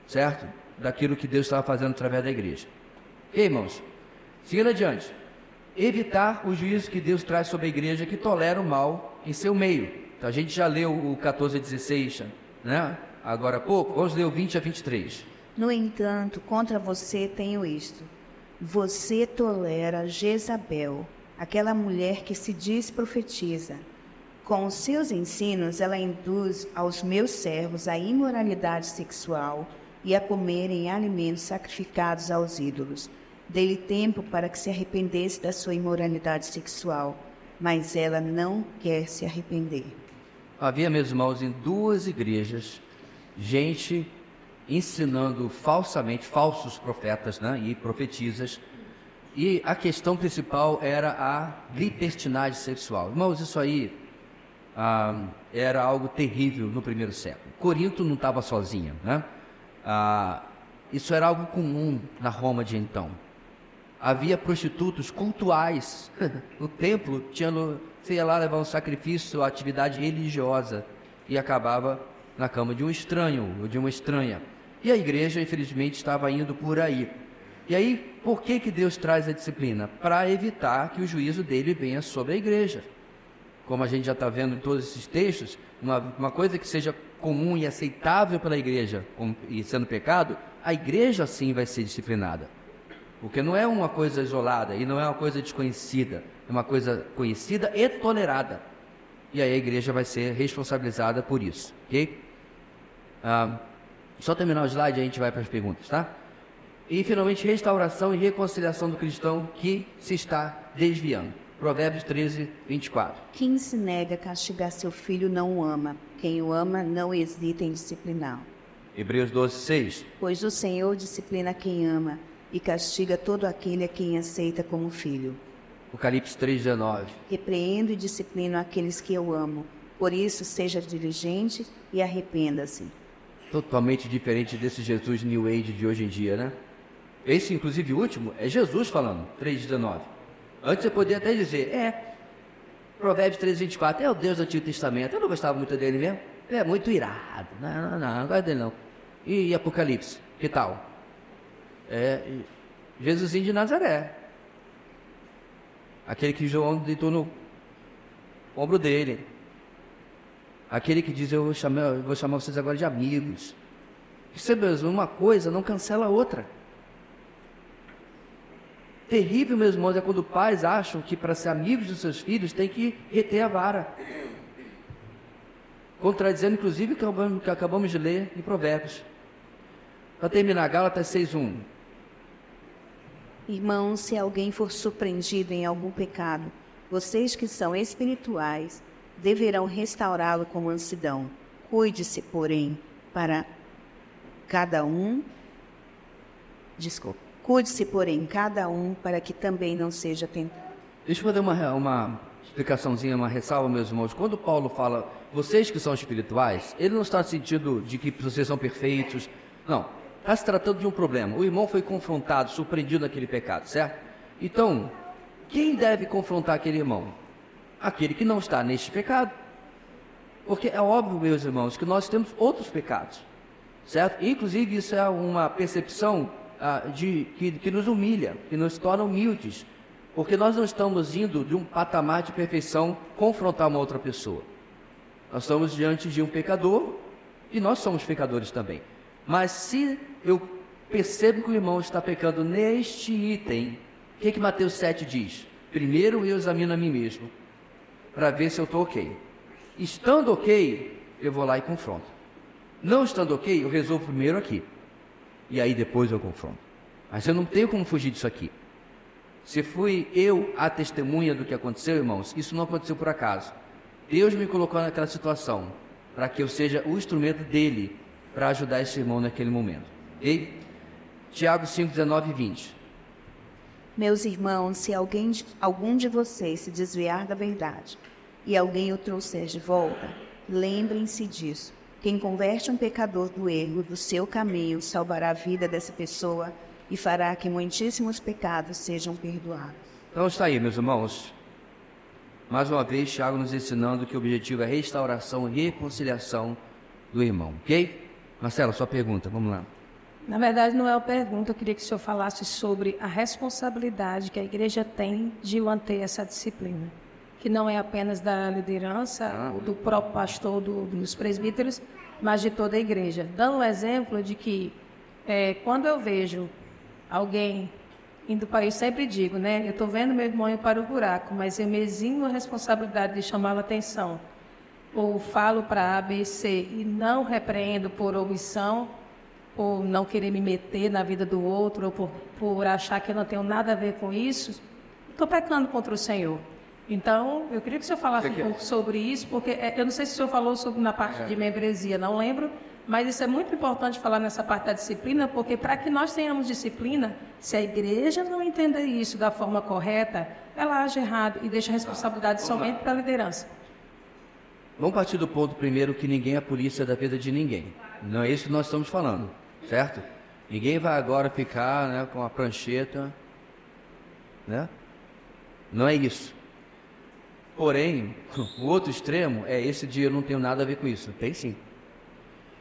certo? Daquilo que Deus estava fazendo através da igreja. E, irmãos, seguindo adiante. Evitar o juízo que Deus traz sobre a igreja que tolera o mal em seu meio. Então, a gente já leu o 14:16, né? Agora há pouco, vamos ler o 20-23. No entanto, contra você tenho isto: você tolera Jezabel, aquela mulher que se diz profetiza. Com os seus ensinos, ela induz aos meus servos a imoralidade sexual, e a comerem alimentos sacrificados aos ídolos. Dei-lhe tempo para que se arrependesse da sua imoralidade sexual, mas ela não quer se arrepender. Havia, meus irmãos, em 2 igrejas, gente ensinando falsamente, falsos profetas, né, e profetisas, e a questão principal era a libertinagem sexual. Irmãos, isso aí era algo terrível no primeiro século. Corinto não estava sozinha, né? Isso era algo comum na Roma de então. Havia prostitutos cultuais no templo, você ia lá levar um sacrifício, atividade religiosa, e acabava na cama de um estranho ou de uma estranha. E a igreja, infelizmente, estava indo por aí. E aí, por que Deus traz a disciplina? Para evitar que o juízo dele venha sobre a igreja. Como a gente já está vendo em todos esses textos, uma coisa que seja comum e aceitável pela igreja, e sendo pecado, a igreja sim vai ser disciplinada. Porque não é uma coisa isolada e não é uma coisa desconhecida, é uma coisa conhecida e tolerada. E aí a igreja vai ser responsabilizada por isso, ok? Só terminar o slide e a gente vai para as perguntas, tá? E finalmente, restauração e reconciliação do cristão que se está desviando. Provérbios 13, 24. Quem se nega a castigar seu filho não o ama. Quem o ama não hesita em discipliná-lo. Hebreus 12, 6. Pois o Senhor disciplina quem ama e castiga todo aquele a quem aceita como filho. Apocalipse 3, 19. Repreendo e disciplino aqueles que eu amo. Por isso, seja diligente e arrependa-se. Totalmente diferente desse Jesus New Age de hoje em dia, né? Esse, inclusive, último, é Jesus falando, 3,19. Antes você podia até dizer, Provérbios 3,24, é o Deus do Antigo Testamento. Eu não gostava muito dele mesmo. É muito irado. Não gosto dele não. E Apocalipse, que tal? Jesusinho de Nazaré. Aquele que João deitou no ombro dele. Aquele que diz, eu vou chamar vocês agora de amigos. Isso é mesmo, uma coisa não cancela a outra. Terrível, meus irmãos, é quando pais acham que para ser amigos dos seus filhos tem que reter a vara. Contradizendo, inclusive, o que acabamos de ler em Provérbios. Para terminar, Gálatas 6:1. Irmãos, se alguém for surpreendido em algum pecado, vocês que são espirituais deverão restaurá-lo com mansidão. Cuide-se, porém, para cada um... Cuide-se, porém, cada um, para que também não seja tentado. Deixa eu fazer uma explicaçãozinha, uma ressalva, meus irmãos. Quando Paulo fala, vocês que são espirituais, ele não está no sentido de que vocês são perfeitos. Não, está se tratando de um problema. O irmão foi confrontado, surpreendido naquele pecado, certo? Então, quem deve confrontar aquele irmão? Aquele que não está neste pecado. Porque é óbvio, meus irmãos, que nós temos outros pecados, certo? Inclusive, isso é uma percepção que nos humilha, que nos torna humildes, porque nós não estamos indo de um patamar de perfeição confrontar uma outra pessoa. Nós estamos diante de um pecador e nós somos pecadores também. Mas se eu percebo que o irmão está pecando neste item, o que Mateus 7 diz? Primeiro eu examino a mim mesmo, para ver se eu estou ok. Estando ok, eu vou lá e confronto. Não estando ok, eu resolvo primeiro aqui. E aí depois eu confronto. Mas eu não tenho como fugir disso aqui. Se fui eu a testemunha do que aconteceu, irmãos, isso não aconteceu por acaso. Deus me colocou naquela situação para que eu seja o instrumento dele para ajudar esse irmão naquele momento. Ok? Tiago 5, 19 e 20. Meus irmãos, se algum de vocês se desviar da verdade e alguém o trouxer de volta, lembrem-se disso. Quem converte um pecador do erro do seu caminho salvará a vida dessa pessoa e fará que muitíssimos pecados sejam perdoados. Então está aí, meus irmãos. Mais uma vez, Tiago nos ensinando que o objetivo é a restauração e reconciliação do irmão, ok? Marcelo, sua pergunta, vamos lá. Na verdade, não é uma pergunta, eu queria que o senhor falasse sobre a responsabilidade que a igreja tem de manter essa disciplina, que não é apenas da liderança, do próprio pastor, dos presbíteros, mas de toda a igreja. Dando um exemplo de que, quando eu vejo alguém indo para isso, sempre digo, né? Eu estou vendo meu irmão ir para o buraco, mas eu me eximo a responsabilidade de chamá-la atenção. Ou falo para A, B, C e não repreendo por omissão, por não querer me meter na vida do outro, ou por achar que eu não tenho nada a ver com isso, estou pecando contra o Senhor. Então, eu queria que o senhor falasse um pouco sobre isso, porque eu não sei se o senhor falou sobre na parte de membresia, não lembro, mas isso é muito importante falar nessa parte da disciplina, porque para que nós tenhamos disciplina, se a igreja não entender isso da forma correta, ela age errado e deixa a responsabilidade somente para a liderança. Vamos partir do ponto primeiro que ninguém é a polícia da vida de ninguém. Não é isso que nós estamos falando, certo? Ninguém vai agora ficar, né, com a prancheta, né? Não é isso. Porém, o outro extremo é esse de eu não tenho nada a ver com isso. Tem sim.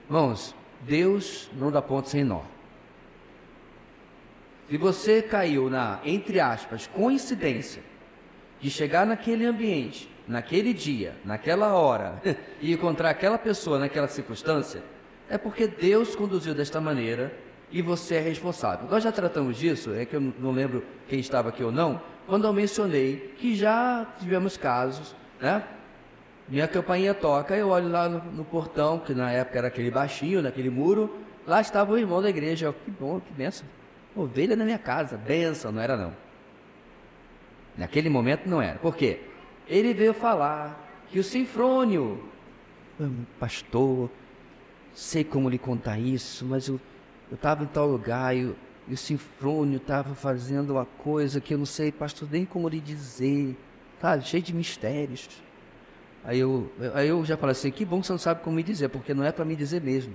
Irmãos, Deus não dá ponto sem nó. Se você caiu na, entre aspas, coincidência de chegar naquele ambiente, naquele dia, naquela hora, e encontrar aquela pessoa naquela circunstância, é porque Deus conduziu desta maneira e você é responsável. Nós já tratamos disso, é que eu não lembro quem estava aqui ou não, quando eu mencionei que já tivemos casos, né? Minha campainha toca, eu olho lá no portão, que na época era aquele baixinho, naquele muro, lá estava o irmão da igreja. Eu, que bom, que benção. Ovelha na minha casa, benção, não era não. Naquele momento não era. Por quê? Ele veio falar que o Sinfrônio, pastor, sei como lhe contar isso, mas eu estava em tal lugar e o Sinfrônio estava fazendo uma coisa que eu não sei, pastor, nem como lhe dizer, sabe, cheio de mistérios. Aí eu já falei assim, que bom que você não sabe como me dizer, porque não é para me dizer mesmo.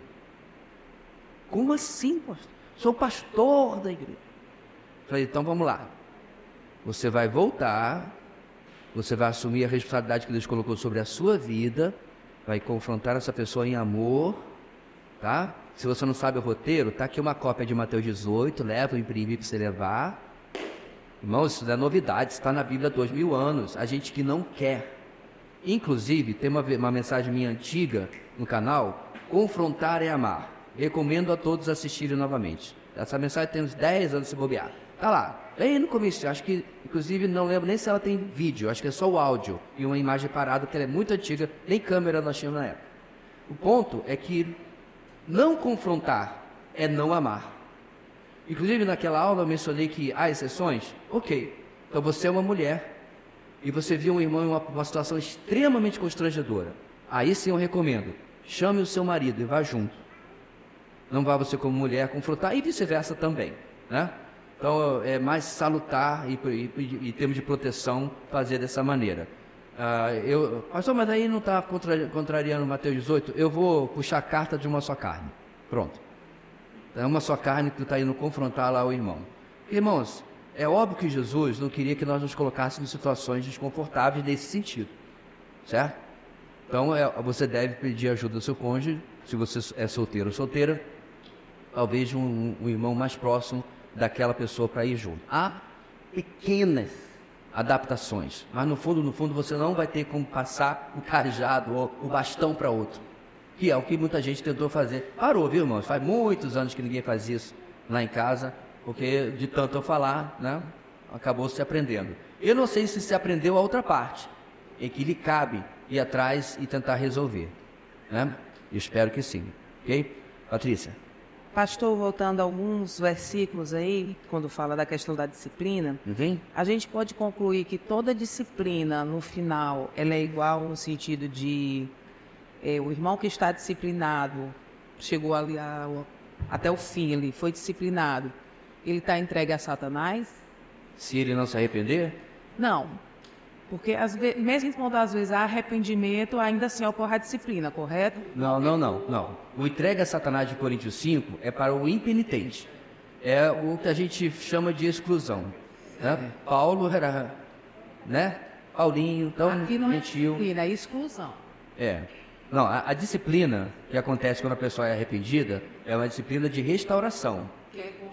Como assim, pastor? Sou pastor da igreja. Falei, então vamos lá. Você vai voltar, você vai assumir a responsabilidade que Deus colocou sobre a sua vida, vai confrontar essa pessoa em amor, tá? Se você não sabe o roteiro, tá aqui uma cópia de Mateus 18, leva, imprime para você levar. Irmãos, isso não é novidade, está na Bíblia há 2000 anos. A gente que não quer. Inclusive, tem uma mensagem minha antiga no canal, confrontar é amar. Recomendo a todos assistirem novamente. Essa mensagem tem uns 10 anos se bobear. Tá lá, bem no começo, acho que, inclusive, não lembro nem se ela tem vídeo, acho que é só o áudio e uma imagem parada, porque ela é muito antiga, nem câmera nós tínhamos na época. O ponto é que não confrontar é não amar. Inclusive, naquela aula eu mencionei que há exceções. Ok, então você é uma mulher e você viu um irmão em uma situação extremamente constrangedora. Aí sim eu recomendo, chame o seu marido e vá junto. Não vá você como mulher confrontar e vice-versa também, né? Então é mais salutar e em termos de proteção fazer dessa maneira. Pastor, mas aí não está contrariando Mateus 18? Eu vou puxar a carta de uma só carne. Pronto. É uma só carne que está indo confrontar lá o irmão. Irmãos, é óbvio que Jesus não queria que nós nos colocássemos em situações desconfortáveis nesse sentido. Certo? Então você deve pedir ajuda do seu cônjuge, se você é solteiro ou solteira, talvez um irmão mais próximo daquela pessoa para ir junto. Há pequenas adaptações, mas no fundo você não vai ter como passar o cajado ou o bastão para outro, que é o que muita gente tentou fazer. Parou, viu, irmãos? Faz muitos anos que ninguém faz isso lá em casa, porque de tanto eu falar, né, acabou se aprendendo. Eu não sei se aprendeu a outra parte, em que lhe cabe ir atrás e tentar resolver, né? Eu espero que sim, ok? Patrícia. Pastor, voltando a alguns versículos aí, quando fala da questão da disciplina, a gente pode concluir que toda disciplina, no final, ela é igual no sentido de o irmão que está disciplinado, chegou ali até o fim, ele foi disciplinado, ele está entregue a Satanás? Se ele não se arrepender? Não, porque mesmo quando às vezes há arrependimento, ainda assim ocorre a disciplina, correto? Não. O entrega a Satanás de Coríntios 5 é para o impenitente. É o que a gente chama de exclusão. Né? Paulo era, né? Paulinho, tão aqui não gentil. É disciplina, é exclusão. Não, a disciplina que acontece quando a pessoa é arrependida é uma disciplina de restauração.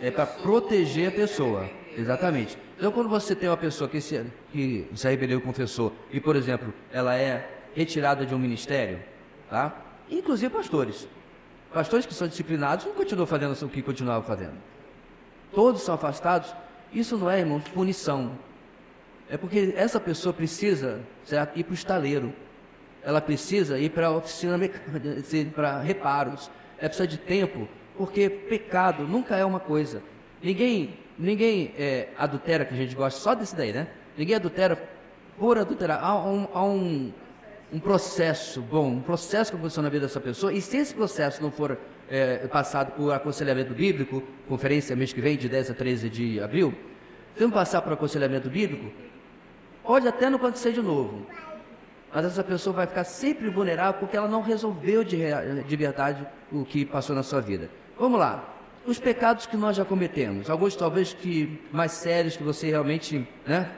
É para proteger a pessoa. Exatamente. Então, quando você tem uma pessoa que se arrependeu e confessou, e, por exemplo, ela é retirada de um ministério, tá? Inclusive pastores. Pastores que são disciplinados não continuam fazendo o que continuavam fazendo. Todos são afastados. Isso não é, irmão, punição. É porque essa pessoa precisa, certo, ir para o estaleiro. Ela precisa ir para a oficina mecânica, para reparos. Ela precisa de tempo porque pecado nunca é uma coisa. Ninguém adultera, que a gente gosta só desse daí, né? Ninguém adultera por adulterar. Há um processo bom, um processo que aconteceu na vida dessa pessoa, e se esse processo não for passado por aconselhamento bíblico, conferência mês que vem, de 10 a 13 de abril, se não passar por aconselhamento bíblico, pode até não acontecer de novo, mas essa pessoa vai ficar sempre vulnerável porque ela não resolveu de verdade o que passou na sua vida. Vamos lá, os pecados que nós já cometemos, alguns talvez que mais sérios, que você realmente, né,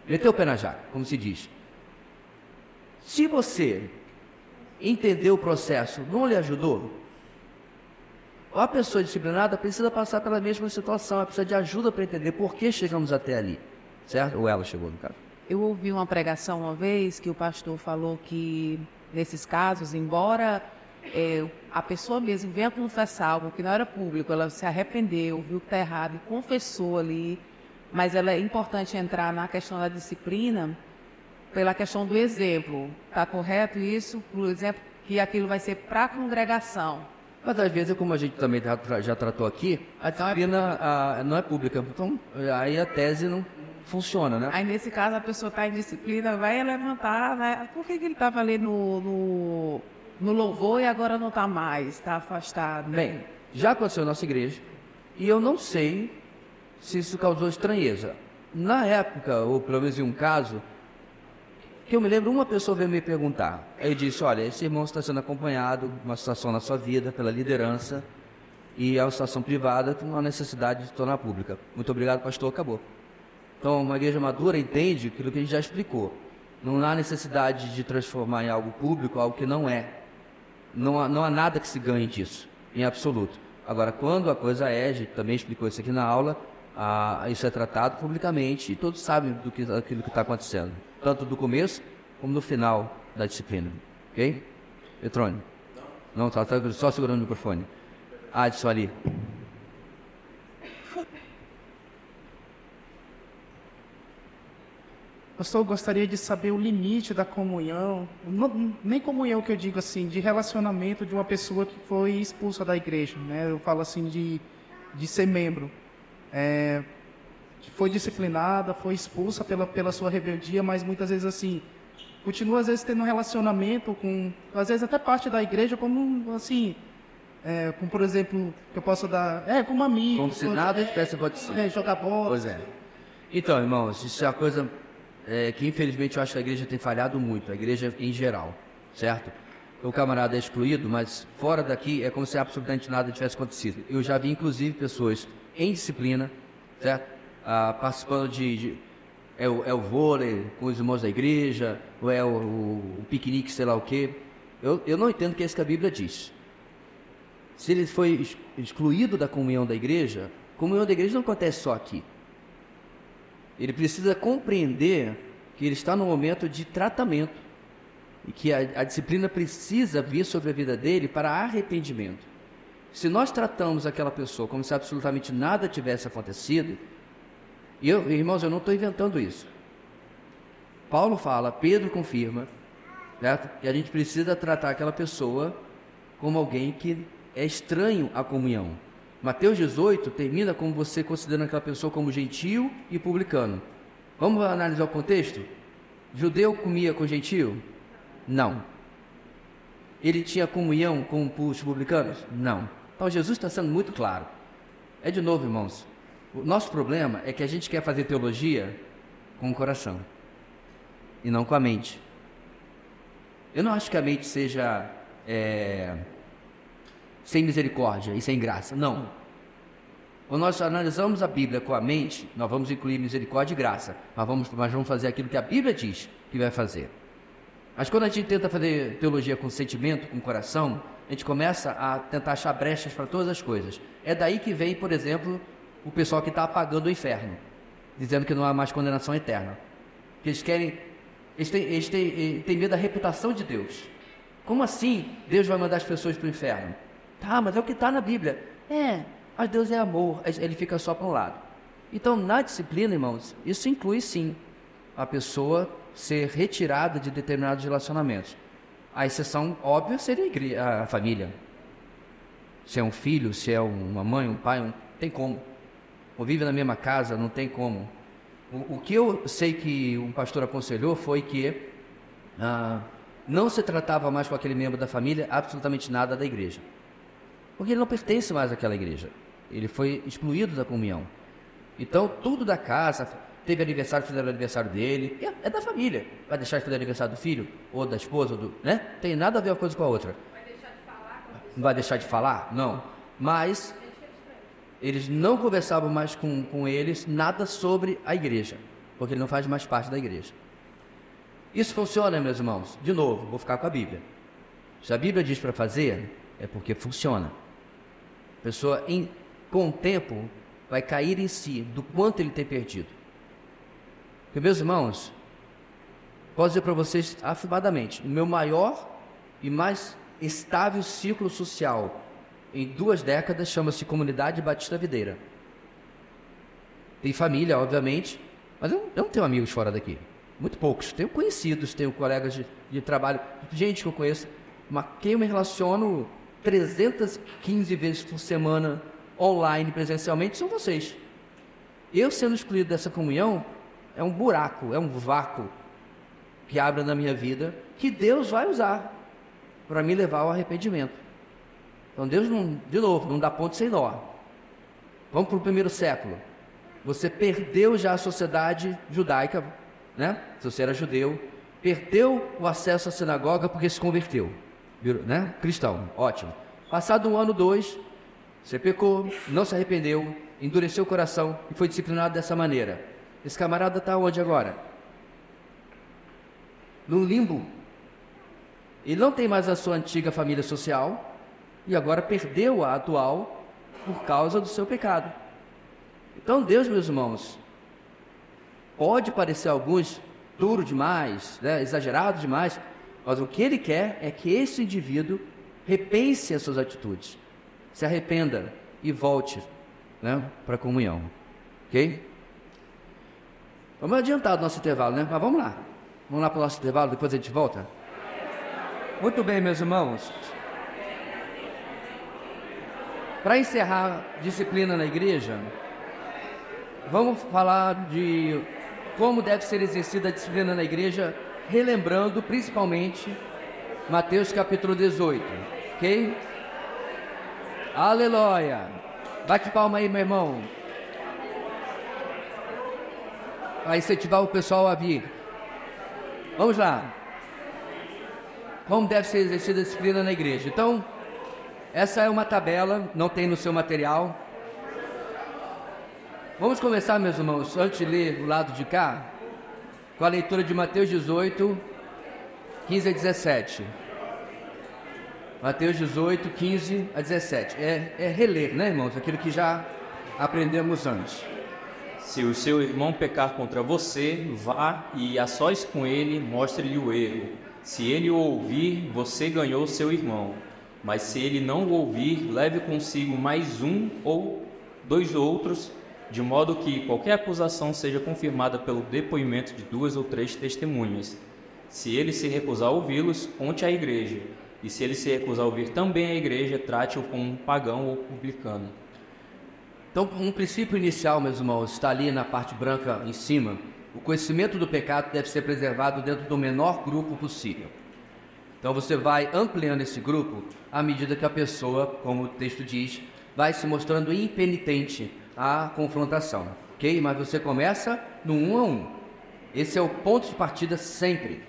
meteu o pé na jaca, como se diz. Se você entender o processo, não lhe ajudou, a pessoa disciplinada precisa passar pela mesma situação, ela precisa de ajuda para entender por que chegamos até ali, certo? Ou ela chegou, no caso. Eu ouvi uma pregação uma vez que o pastor falou que, nesses casos, embora a pessoa mesmo venha confessar algo que não era público, ela se arrependeu, viu que está errado e confessou ali, mas ela é importante entrar na questão da disciplina pela questão do exemplo. Está correto isso? Por exemplo, que aquilo vai ser para a congregação. Mas às vezes, como a gente também já tratou aqui, a disciplina não é pública, então aí a tese não funciona, né? Aí, nesse caso, a pessoa está em disciplina, vai levantar, né? Por que ele estava ali no louvor e agora não está mais, está afastado? Bem, já aconteceu na nossa igreja, e eu não sei se isso causou estranheza. Na época, ou pelo menos em um caso, que eu me lembro, uma pessoa veio me perguntar. Aí disse, olha, esse irmão está sendo acompanhado, uma situação na sua vida, pela liderança, e é uma situação privada, tem uma necessidade de tornar pública. Muito obrigado, pastor, acabou. Então, uma igreja madura entende aquilo que a gente já explicou. Não há necessidade de transformar em algo público algo que não é. Não há nada que se ganhe disso, em absoluto. Agora, quando a coisa a gente também explicou isso aqui na aula, isso é tratado publicamente e todos sabem daquilo que está acontecendo, tanto do começo como no final da disciplina. Ok? Petrônio? Não, está só segurando o microfone. Adson ali. Pastor, eu gostaria de saber o limite da comunhão, nem comunhão que eu digo assim, de relacionamento de uma pessoa que foi expulsa da igreja, né? Eu falo assim de ser membro. Foi disciplinada, foi expulsa pela sua rebeldia, mas muitas vezes assim, continua às vezes tendo um relacionamento com, às vezes até parte da igreja, como assim, como por exemplo, que eu posso dar, como amigo. Como se nada tivesse acontecido. Jogar bola. Pois é. Então, irmãos, isso é uma coisa que infelizmente eu acho que a igreja tem falhado muito, a igreja em geral, certo? O camarada é excluído, mas fora daqui é como se absolutamente nada tivesse acontecido. Eu já vi inclusive pessoas em disciplina, certo? Participando o vôlei com os irmãos da igreja, ou é o piquenique, sei lá o quê. Eu não entendo o que é isso que a Bíblia diz. Se ele foi excluído da comunhão da igreja, a comunhão da igreja não acontece só aqui. Ele precisa compreender que ele está no momento de tratamento e que a disciplina precisa vir sobre a vida dele para arrependimento. Se nós tratamos aquela pessoa como se absolutamente nada tivesse acontecido, irmãos, eu não estou inventando isso. Paulo fala, Pedro confirma, certo? E a gente precisa tratar aquela pessoa como alguém que é estranho à comunhão. Mateus 18 termina como você considerando aquela pessoa como gentio e publicano. Vamos analisar o contexto? Judeu comia com gentio? Não. Ele tinha comunhão com os publicanos? Não. Então Jesus está sendo muito claro. De novo, irmãos, o nosso problema é que a gente quer fazer teologia com o coração e não com a mente. Eu não acho que a mente seja sem misericórdia e sem graça, não. Quando nós analisamos a Bíblia com a mente, nós vamos incluir misericórdia e graça, mas vamos fazer aquilo que a Bíblia diz que vai fazer. Mas quando a gente tenta fazer teologia com sentimento, com coração, a gente começa a tentar achar brechas para todas as coisas. É daí que vem, por exemplo, o pessoal que está apagando o inferno, dizendo que não há mais condenação eterna. Eles têm medo da reputação de Deus. Como assim Deus vai mandar as pessoas para o inferno? Tá, mas é o que está na Bíblia. Mas Deus é amor, ele fica só para um lado. Então, na disciplina, irmãos, isso inclui sim a pessoa ser retirada de determinados relacionamentos. A exceção óbvia seria a família. se é um filho, se é uma mãe, um pai, não tem como. Convive na mesma casa, não tem como. O que eu sei que um pastor aconselhou foi que não se tratava mais com aquele membro da família absolutamente nada da igreja. Porque ele não pertence mais àquela igreja. Ele foi excluído da comunhão. Então, tudo da casa, teve aniversário, fizeram o aniversário dele, é da família. Vai deixar de fazer aniversário do filho, ou da esposa, né? Tem nada a ver uma coisa com a outra. Vai deixar de falar? Não vai deixar de falar? Não. Mas eles não conversavam mais com eles nada sobre a igreja, porque ele não faz mais parte da igreja. Isso funciona, meus irmãos? De novo, vou ficar com a Bíblia. Se a Bíblia diz para fazer, é porque funciona. A pessoa, com o tempo, vai cair em si do quanto ele tem perdido. Porque, meus irmãos, posso dizer para vocês afirmadamente, o meu maior e mais estável ciclo social em 2 décadas chama-se Comunidade Batista Videira. Tem família, obviamente, mas eu não tenho amigos fora daqui. Muito poucos. Tenho conhecidos, tenho colegas de trabalho, gente que eu conheço, mas quem eu me relaciono 315 vezes por semana, online, presencialmente, são vocês. Eu sendo excluído dessa comunhão, é um buraco, é um vácuo que abre na minha vida, que Deus vai usar para me levar ao arrependimento. Então Deus, de novo, não dá ponto sem nó. Vamos para o 1º século. Você perdeu já a sociedade judaica, né? Se você era judeu, perdeu o acesso à sinagoga porque se converteu, né? Cristão, ótimo. Passado 1 ano, 2, você pecou, não se arrependeu, endureceu o coração e foi disciplinado dessa maneira. Esse camarada está onde agora? No limbo. Ele não tem mais a sua antiga família social e agora perdeu a atual por causa do seu pecado. Então Deus, meus irmãos, pode parecer a alguns duro demais, né, exagerado demais, mas o que Ele quer é que esse indivíduo repense as suas atitudes, se arrependa e volte, né, para a comunhão. Ok? Vamos adiantar o nosso intervalo, né? Mas vamos lá. Vamos lá para o nosso intervalo, depois a gente volta? Muito bem, meus irmãos. Para encerrar a disciplina na igreja, vamos falar de como deve ser exercida a disciplina na igreja, relembrando principalmente Mateus capítulo 18, ok? Aleluia! Bate palma aí, meu irmão. Vai incentivar o pessoal a vir. Vamos lá. Como deve ser exercida a disciplina na igreja? Então, essa é uma tabela, não tem no seu material. Vamos começar, meus irmãos, antes de ler o lado de cá, com a leitura de Mateus 18, 15 a 17. Mateus 18, 15 a 17. É reler, né, irmãos? Aquilo que já aprendemos antes. Se o seu irmão pecar contra você, vá e a sós com ele, mostre-lhe o erro. Se ele o ouvir, você ganhou seu irmão. Mas se ele não o ouvir, leve consigo mais um ou 2 outros, de modo que qualquer acusação seja confirmada pelo depoimento de 2 ou 3 testemunhas. Se ele se recusar a ouvi-los, conte à igreja. E se ele se recusar a ouvir também a igreja, trate-o como um pagão ou publicano. Então, um princípio inicial, meus irmãos, está ali na parte branca em cima. O conhecimento do pecado deve ser preservado dentro do menor grupo possível. Então, você vai ampliando esse grupo à medida que a pessoa, como o texto diz, vai se mostrando impenitente à confrontação, ok? Mas você começa no 1 a 1. Esse é o ponto de partida sempre.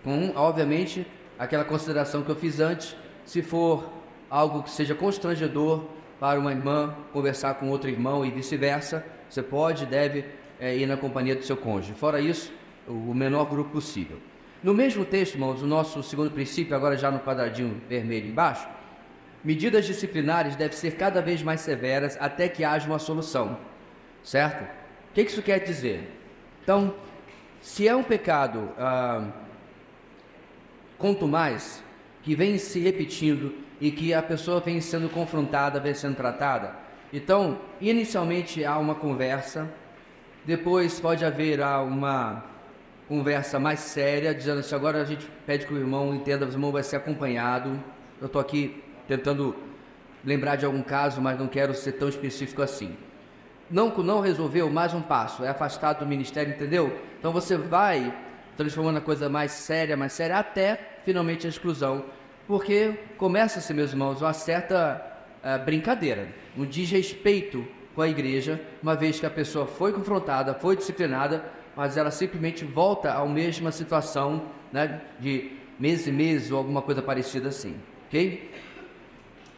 Com, obviamente, aquela consideração que eu fiz antes, se for algo que seja constrangedor para uma irmã conversar com outro irmão e vice-versa, você pode e deve ir na companhia do seu cônjuge. Fora isso, o menor grupo possível. No mesmo texto, irmãos, o nosso segundo princípio, agora já no quadradinho vermelho embaixo, medidas disciplinares devem ser cada vez mais severas até que haja uma solução, certo? O que isso quer dizer? Então, se é um pecado contumaz, que vem se repetindo e que a pessoa vem sendo confrontada, vem sendo tratada, então, inicialmente há uma conversa, depois pode haver uma conversa mais séria, dizendo assim, agora a gente pede que o irmão entenda, o irmão vai ser acompanhado, eu estou aqui tentando lembrar de algum caso, mas não quero ser tão específico assim. Não resolveu, mais um passo, é afastado do ministério, entendeu? Então você vai transformando a coisa mais séria, até finalmente a exclusão, porque começa-se, meus irmãos, uma certa brincadeira, um desrespeito com a igreja, uma vez que a pessoa foi confrontada, foi disciplinada, mas ela simplesmente volta à mesma situação, né, de meses e meses ou alguma coisa parecida assim, ok?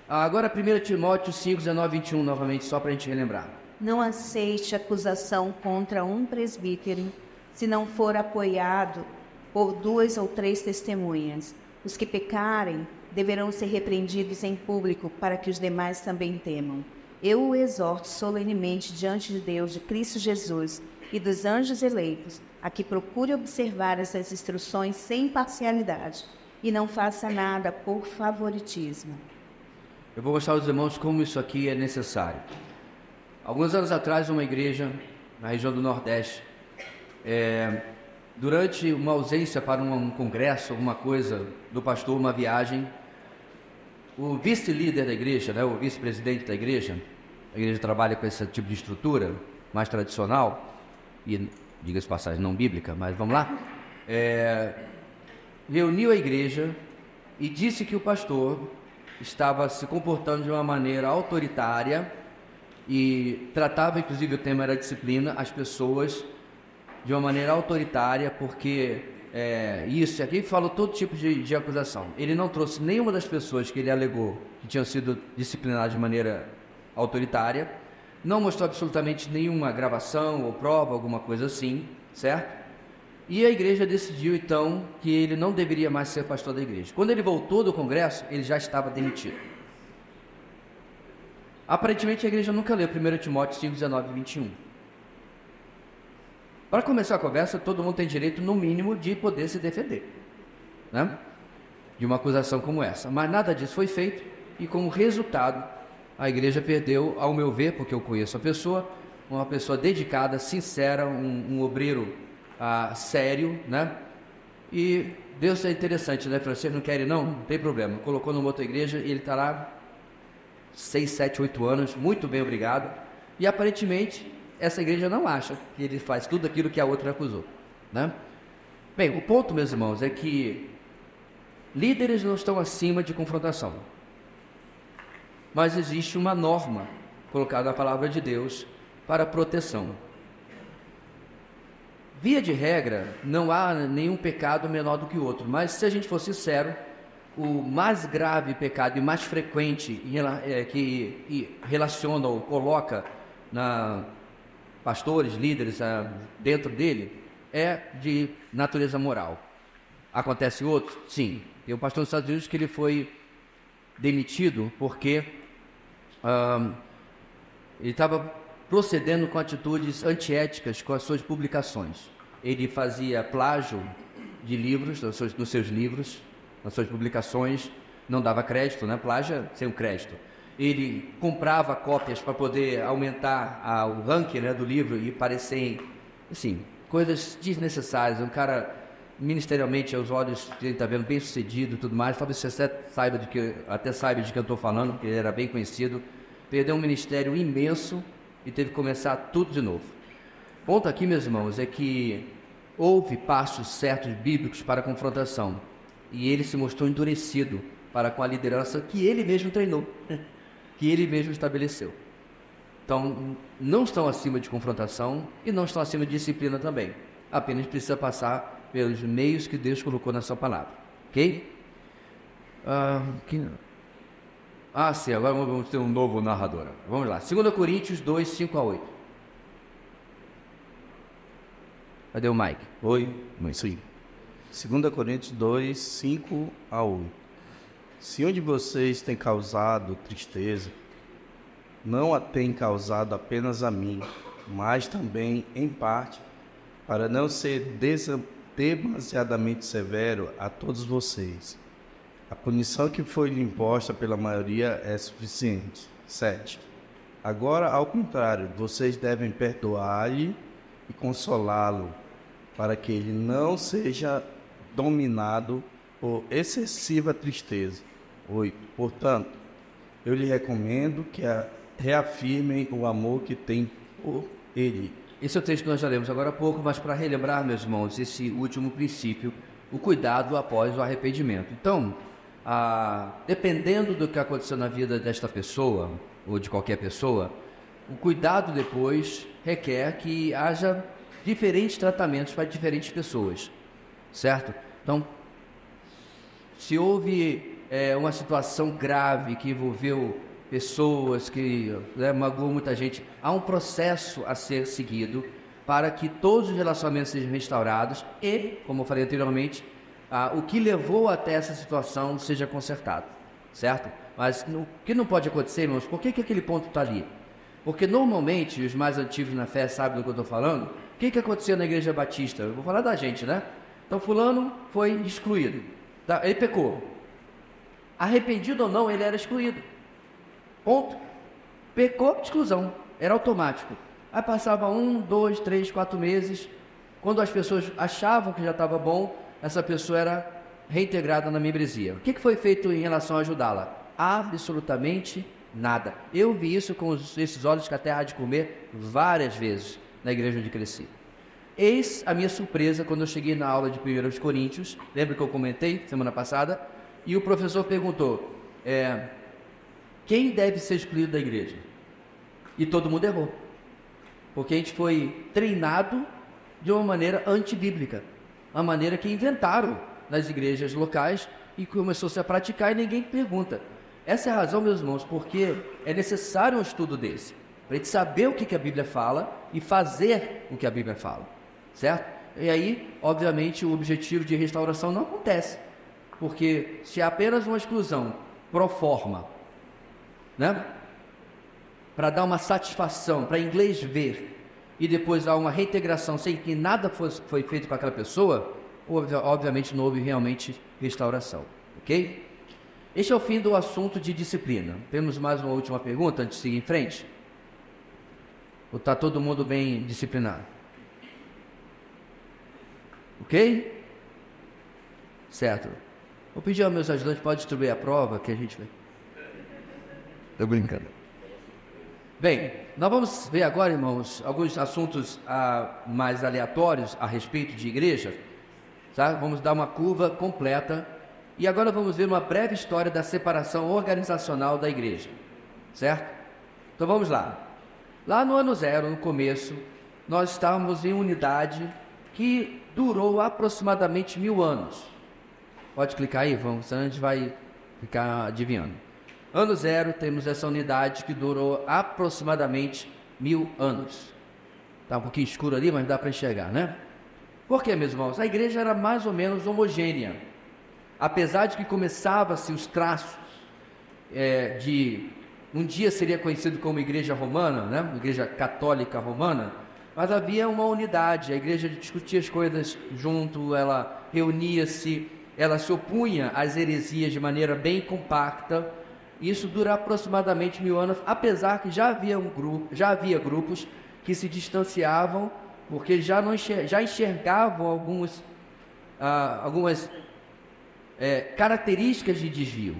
Agora 1 Timóteo 5, 19 e 21, novamente, só para a gente relembrar. Não aceite acusação contra um presbítero, se não for apoiado por 2 ou 3 testemunhas. Os que pecarem deverão ser repreendidos em público, para que os demais também temam. Eu o exorto solenemente diante de Deus, de Cristo Jesus e dos anjos eleitos, a que procure observar essas instruções sem parcialidade e não faça nada por favoritismo. Eu vou mostrar aos irmãos como isso aqui é necessário. Alguns anos atrás, uma igreja na região do Nordeste, durante uma ausência para um congresso, alguma coisa do pastor, uma viagem, o vice-líder da igreja, né, o vice-presidente da igreja, a igreja trabalha com esse tipo de estrutura mais tradicional, e diga-se passagem não bíblica, mas vamos lá, reuniu a igreja e disse que o pastor estava se comportando de uma maneira autoritária e tratava, inclusive o tema era disciplina, as pessoas de uma maneira autoritária, porque isso aqui falou todo tipo de acusação. Ele não trouxe nenhuma das pessoas que ele alegou que tinham sido disciplinadas de maneira autoritária, não mostrou absolutamente nenhuma gravação ou prova, alguma coisa assim, certo? E a igreja decidiu então que ele não deveria mais ser pastor da igreja. Quando ele voltou do congresso, ele já estava demitido. Aparentemente a igreja nunca leu 1 Timóteo 5, 19 e 21. Para começar a conversa, todo mundo tem direito, no mínimo, de poder se defender, né, de uma acusação como essa. Mas nada disso foi feito e, como resultado, a igreja perdeu, ao meu ver, porque eu conheço a pessoa, uma pessoa dedicada, sincera, um obreiro sério, né? E Deus é interessante, né? Vocês não querem não tem problema. Colocou numa outra igreja e ele está lá 6, 7, 8 anos, muito bem, obrigado. E aparentemente essa igreja não acha que ele faz tudo aquilo que a outra acusou, né? Bem, o ponto, meus irmãos, é que líderes não estão acima de confrontação, mas existe uma norma colocada na palavra de Deus para proteção. Via de regra, não há nenhum pecado menor do que o outro, mas se a gente for sincero, o mais grave pecado e mais frequente que relaciona ou coloca pastores, líderes dentro dele, é de natureza moral. Acontece outro? Sim. Tem um pastor nos Estados Unidos que ele foi demitido porque ele estava procedendo com atitudes antiéticas com as suas publicações. Ele fazia plágio de livros, nos seus livros, nas suas publicações, não dava crédito, né? Plágio sem o crédito. Ele comprava cópias para poder aumentar o ranking, né, do livro e parecer, assim, coisas desnecessárias. Um cara, ministerialmente, aos olhos que ele está vendo, bem sucedido e tudo mais, talvez você até saiba de que eu estou falando, porque ele era bem conhecido, perdeu um ministério imenso e teve que começar tudo de novo. O ponto aqui, meus irmãos, é que houve passos certos bíblicos para a confrontação e ele se mostrou endurecido para com a liderança que ele mesmo treinou, que ele mesmo estabeleceu. Então, não estão acima de confrontação e não estão acima de disciplina também. Apenas precisa passar pelos meios que Deus colocou na sua palavra. Ok? Sim, agora vamos ter um novo narrador. Vamos lá. 2 Coríntios 2, 5 a 8. Cadê o Mike? Oi, isso aí. 2 Coríntios 2, 5 a 8. Se um de vocês tem causado tristeza, não a tem causado apenas a mim, mas também, em parte, para não ser demasiadamente severo a todos vocês. A punição que foi-lhe imposta pela maioria é suficiente. 7. Agora, ao contrário, vocês devem perdoar-lhe e consolá-lo, para que ele não seja dominado por excessiva tristeza. 8. Portanto, eu lhe recomendo que reafirmem o amor que tem por ele. Esse é o texto que nós já lemos agora há pouco, mas para relembrar, meus irmãos, esse último princípio, o cuidado após o arrependimento. Então, dependendo do que aconteceu na vida desta pessoa, ou de qualquer pessoa, o cuidado depois requer que haja diferentes tratamentos para diferentes pessoas, certo? Então, se houve uma situação grave que envolveu pessoas, que magoou muita gente, há um processo a ser seguido para que todos os relacionamentos sejam restaurados e, como eu falei anteriormente, o que levou até essa situação seja consertado, certo? Mas o que não pode acontecer, irmãos, por que aquele ponto está ali? Porque normalmente, os mais antigos na fé sabem do que eu estou falando, o que aconteceu na igreja batista? Eu vou falar da gente, né? Então fulano foi excluído, tá? Ele pecou. Arrependido ou não, ele era excluído. Ponto. Pecou, exclusão. Era automático. Aí passava 1, 2, 3, 4 meses. Quando as pessoas achavam que já estava bom, essa pessoa era reintegrada na membresia. O que foi feito em relação a ajudá-la? Absolutamente nada. Eu vi isso com esses olhos que a terra há de comer várias vezes na igreja onde cresci. Eis a minha surpresa quando eu cheguei na aula de 1 Coríntios. Lembra que eu comentei semana passada? E o professor perguntou, quem deve ser excluído da igreja? E todo mundo errou. Porque a gente foi treinado de uma maneira antibíblica. Uma maneira que inventaram nas igrejas locais e começou-se a praticar e ninguém pergunta. Essa é a razão, meus irmãos, porque é necessário um estudo desse. Para a gente saber o que a Bíblia fala e fazer o que a Bíblia fala. Certo? E aí, obviamente, o objetivo de restauração não acontece. Porque se há apenas uma exclusão pro forma, né? Para dar uma satisfação, para inglês ver, e depois há uma reintegração sem que nada foi feito para aquela pessoa, obviamente não houve realmente restauração, ok? Este é o fim do assunto de disciplina. Temos mais uma última pergunta antes de seguir em frente? Ou está todo mundo bem disciplinado? Ok? Certo. Vou pedir aos meus ajudantes, pode distribuir a prova que a gente vai... Estou brincando. Bem, nós vamos ver agora, irmãos, alguns assuntos mais aleatórios a respeito de igreja. Tá? Vamos dar uma curva completa. E agora vamos ver uma breve história da separação organizacional da igreja. Certo? Então vamos lá. Lá no ano 0, no começo, nós estávamos em unidade que durou aproximadamente 1000 anos. Pode clicar aí, vamos, a gente vai ficar adivinhando. Ano 0, temos essa unidade que durou aproximadamente 1000 anos. Está um pouquinho escuro ali, mas dá para enxergar, né? Por quê, meus irmãos? A igreja era mais ou menos homogênea. Apesar de que começava-se os traços de... Um dia seria conhecido como igreja romana, né? Igreja católica romana, mas havia uma unidade. A igreja discutia as coisas junto, ela reunia-se, ela se opunha às heresias de maneira bem compacta. Isso dura aproximadamente 1000 anos, apesar que já havia grupos que se distanciavam, porque já enxergavam algumas características de desvio,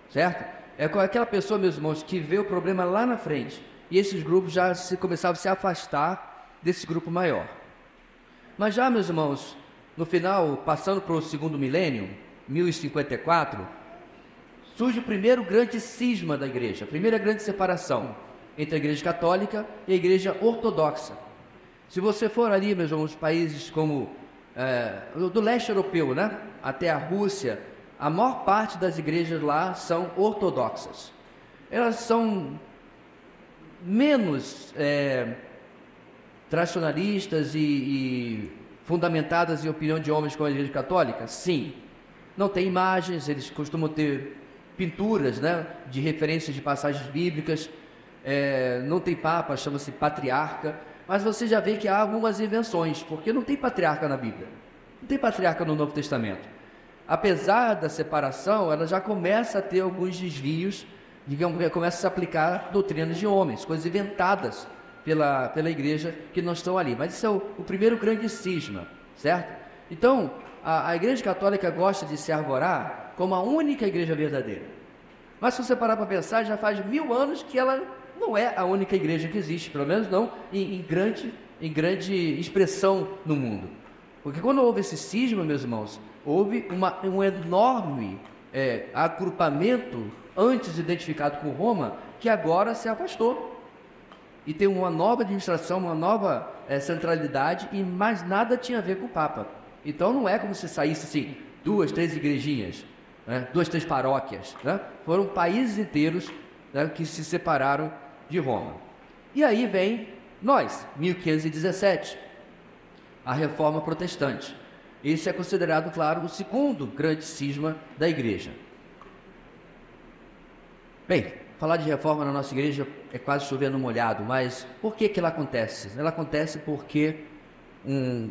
certo? É com aquela pessoa, meus irmãos, que vê o problema lá na frente, e esses grupos já começavam a se afastar desse grupo maior. Mas já, meus irmãos, no final, passando para o segundo milênio, 1054, surge o primeiro grande cisma da igreja, a primeira grande separação entre a igreja católica e a igreja ortodoxa. Se você for ali, meus irmãos, países como do leste europeu, né, até a Rússia, a maior parte das igrejas lá são ortodoxas. Elas são menos tradicionalistas e fundamentadas em opinião de homens como a igreja católica? Sim. Não tem imagens, eles costumam ter pinturas, né, de referências de passagens bíblicas, não tem papa, chama-se patriarca, mas você já vê que há algumas invenções, porque não tem patriarca na Bíblia, não tem patriarca no Novo Testamento. Apesar da separação, ela já começa a ter alguns desvios, começa a se aplicar doutrinas de homens, coisas inventadas pela igreja que não estão ali. Mas isso é o primeiro grande cisma, certo? Então, a igreja católica gosta de se arvorar como a única igreja verdadeira. Mas se você parar para pensar, já faz 1000 anos que ela não é a única igreja que existe, pelo menos não em grande expressão no mundo. Porque quando houve esse cisma, meus irmãos, houve um enorme agrupamento antes identificado com Roma, que agora se afastou. E tem uma nova administração, uma nova centralidade, e mais nada tinha a ver com o Papa. Então não é como se saísse assim, 2, 3 igrejinhas, 2, 3 paróquias. Né? Foram países inteiros, né, que se separaram de Roma. E aí vem nós, 1517, a Reforma Protestante. Esse é considerado, claro, o segundo grande cisma da igreja. Bem, falar de reforma na nossa igreja é quase chover no molhado, mas por que ela acontece? Ela acontece porque um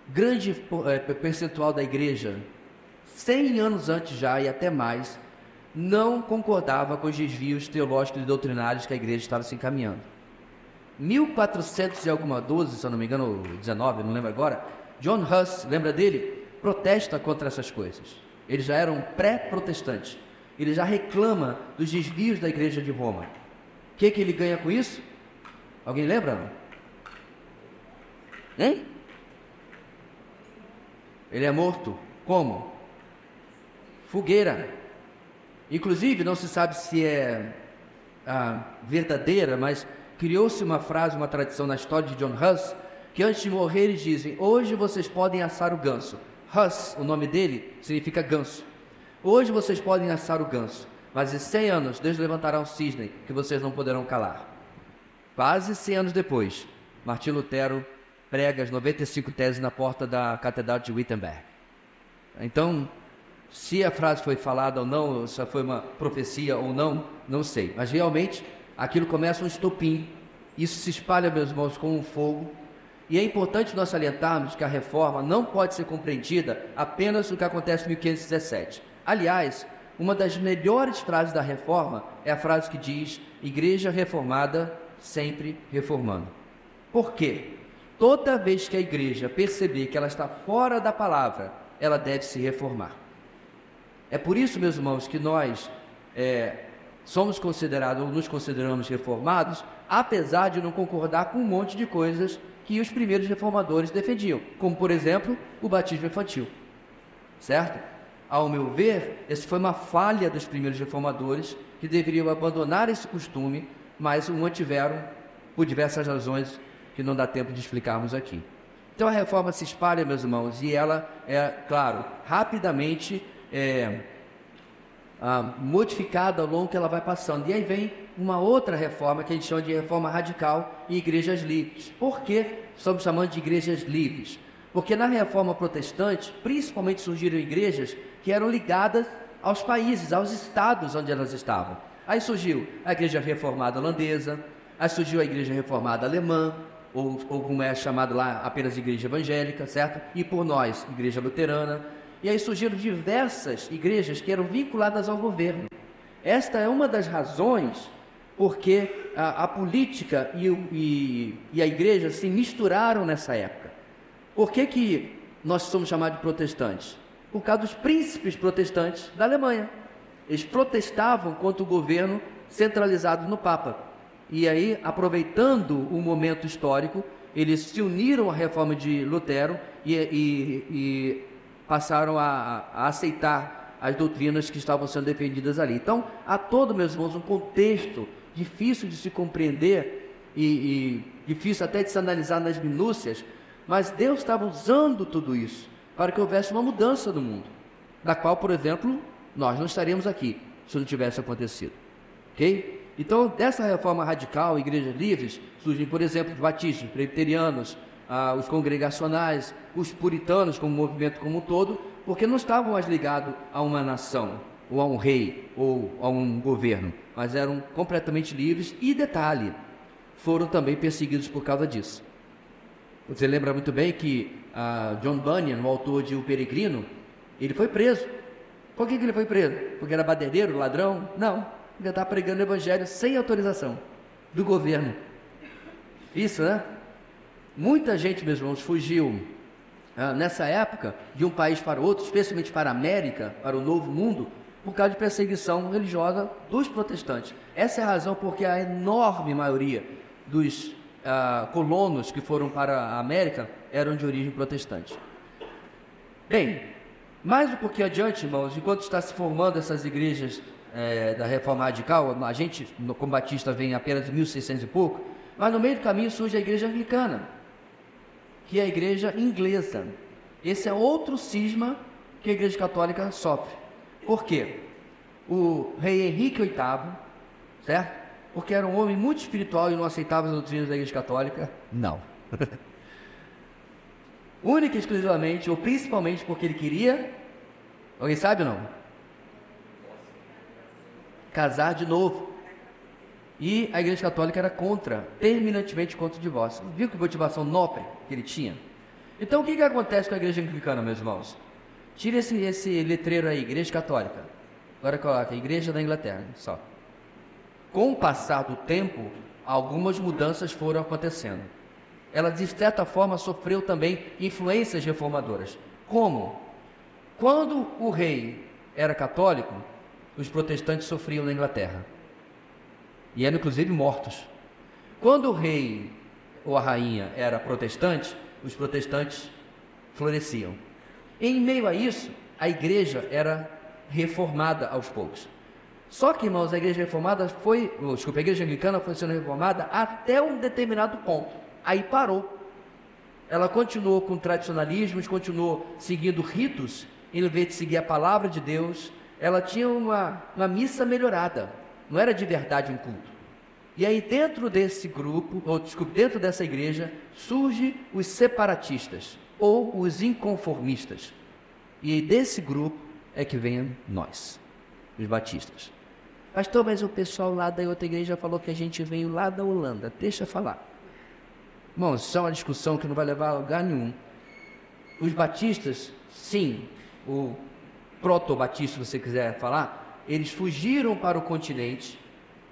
grande percentual da igreja, 100 anos antes já e até mais, não concordava com os desvios teológicos e doutrinários que a igreja estava se encaminhando. 1412, se eu não me engano, 19, não lembro agora, John Huss, lembra dele? Protesta contra essas coisas. Ele já era um pré-protestante. Ele já reclama dos desvios da igreja de Roma. O que ele ganha com isso? Alguém lembra? Hein? Ele é morto. Como? Fogueira. Inclusive, não se sabe se é verdadeira, mas criou-se uma frase, uma tradição na história de John Huss, que antes de morrer eles dizem: hoje vocês podem assar o ganso. Huss, o nome dele, significa ganso. Hoje vocês podem assar o ganso, mas em 100 anos Deus levantará um cisne que vocês não poderão calar. Quase 100 anos depois, Martinho Lutero prega as 95 teses na porta da Catedral de Wittenberg. Então, se a frase foi falada ou não, se foi uma profecia ou não, não sei. Mas realmente, aquilo começa um estopim. Isso se espalha, meus irmãos, como um fogo. E é importante nós salientarmos que a reforma não pode ser compreendida apenas no que acontece em 1517. Aliás, uma das melhores frases da reforma é a frase que diz: igreja reformada, sempre reformando. Por quê? Toda vez que a igreja perceber que ela está fora da palavra, ela deve se reformar. É por isso, meus irmãos, que nós somos considerados, ou nos consideramos reformados, apesar de não concordar com um monte de coisas que os primeiros reformadores defendiam, como, por exemplo, o batismo infantil. Certo? Ao meu ver, essa foi uma falha dos primeiros reformadores, que deveriam abandonar esse costume, mas o mantiveram por diversas razões que não dá tempo de explicarmos aqui. Então a reforma se espalha, meus irmãos, e ela claro, rapidamente modificada ao longo que ela vai passando. E aí vem uma outra reforma que a gente chama de reforma radical e igrejas livres. Por que estamos chamando de igrejas livres? Porque na reforma protestante, principalmente surgiram igrejas que eram ligadas aos países, aos estados onde elas estavam. Aí surgiu a igreja reformada holandesa, aí surgiu a igreja reformada alemã, ou como é chamado lá, apenas igreja evangélica, certo? E por nós, igreja luterana. E aí surgiram diversas igrejas que eram vinculadas ao governo. Esta é uma das razões porque a política e a igreja se misturaram nessa época. Por que nós somos chamados de protestantes? Por causa dos príncipes protestantes da Alemanha. Eles protestavam contra o governo centralizado no Papa. E aí, aproveitando o momento histórico, eles se uniram à reforma de Lutero e passaram a aceitar as doutrinas que estavam sendo defendidas ali. Então, há todo, meus irmãos, um contexto difícil de se compreender e difícil até de se analisar nas minúcias, mas Deus estava usando tudo isso para que houvesse uma mudança no mundo, da qual, por exemplo, nós não estaríamos aqui se não tivesse acontecido. Ok? Então, dessa reforma radical, igrejas livres, surgem, por exemplo, os batistas, presbiterianos, os congregacionais, os puritanos como movimento como um todo, porque não estavam mais ligados a uma nação, ou a um rei, ou a um governo, mas eram completamente livres e, detalhe, foram também perseguidos por causa disso. Você lembra muito bem que John Bunyan, o autor de O Peregrino, ele foi preso. Por que ele foi preso? Porque era baderneiro, ladrão? Não, ele estava pregando o evangelho sem autorização do governo. Isso, né? Muita gente, meus irmãos, fugiu nessa época de um país para outro, especialmente para a América, para o Novo Mundo, por causa de perseguição religiosa dos protestantes. Essa é a razão porque a enorme maioria dos colonos que foram para a América eram de origem protestante. Bem, mais um pouquinho adiante, irmãos, enquanto está se formando essas igrejas da Reforma Radical, a gente, como batista, vem apenas em 1600 e pouco, mas no meio do caminho surge a igreja anglicana, que é a igreja inglesa. Esse é outro cisma que a igreja católica sofre. Por quê? O rei Henrique VIII, certo? Porque era um homem muito espiritual e não aceitava as doutrinas da igreja católica? Não. Única e exclusivamente, ou principalmente porque ele queria, alguém sabe ou não? Casar de novo. E a igreja católica era terminantemente contra o divórcio. Viu que motivação nobre que ele tinha? Então o que acontece com a igreja anglicana, meus irmãos? Tira esse letreiro aí, igreja católica. Agora coloca, igreja da Inglaterra, só. Com o passar do tempo, algumas mudanças foram acontecendo. Ela, de certa forma, sofreu também influências reformadoras. Como? Quando o rei era católico, os protestantes sofriam na Inglaterra. E eram, inclusive, mortos. Quando o rei ou a rainha era protestante, os protestantes floresciam. Em meio a isso, a igreja era reformada aos poucos. Só que, irmãos, a igreja anglicana foi sendo reformada até um determinado ponto. Aí parou. Ela continuou com tradicionalismos, continuou seguindo ritos, em vez de seguir a palavra de Deus. Ela tinha uma missa melhorada, não era de verdade um culto. E aí dentro desse grupo, dentro dessa igreja, surge os separatistas, ou os inconformistas. E desse grupo é que vem nós, os batistas. Pastor, mas o pessoal lá da outra igreja falou que a gente veio lá da Holanda. Deixa eu falar. Irmãos, isso é uma discussão que não vai levar a lugar nenhum. Os batistas, sim, o proto-batista, se você quiser falar, eles fugiram para o continente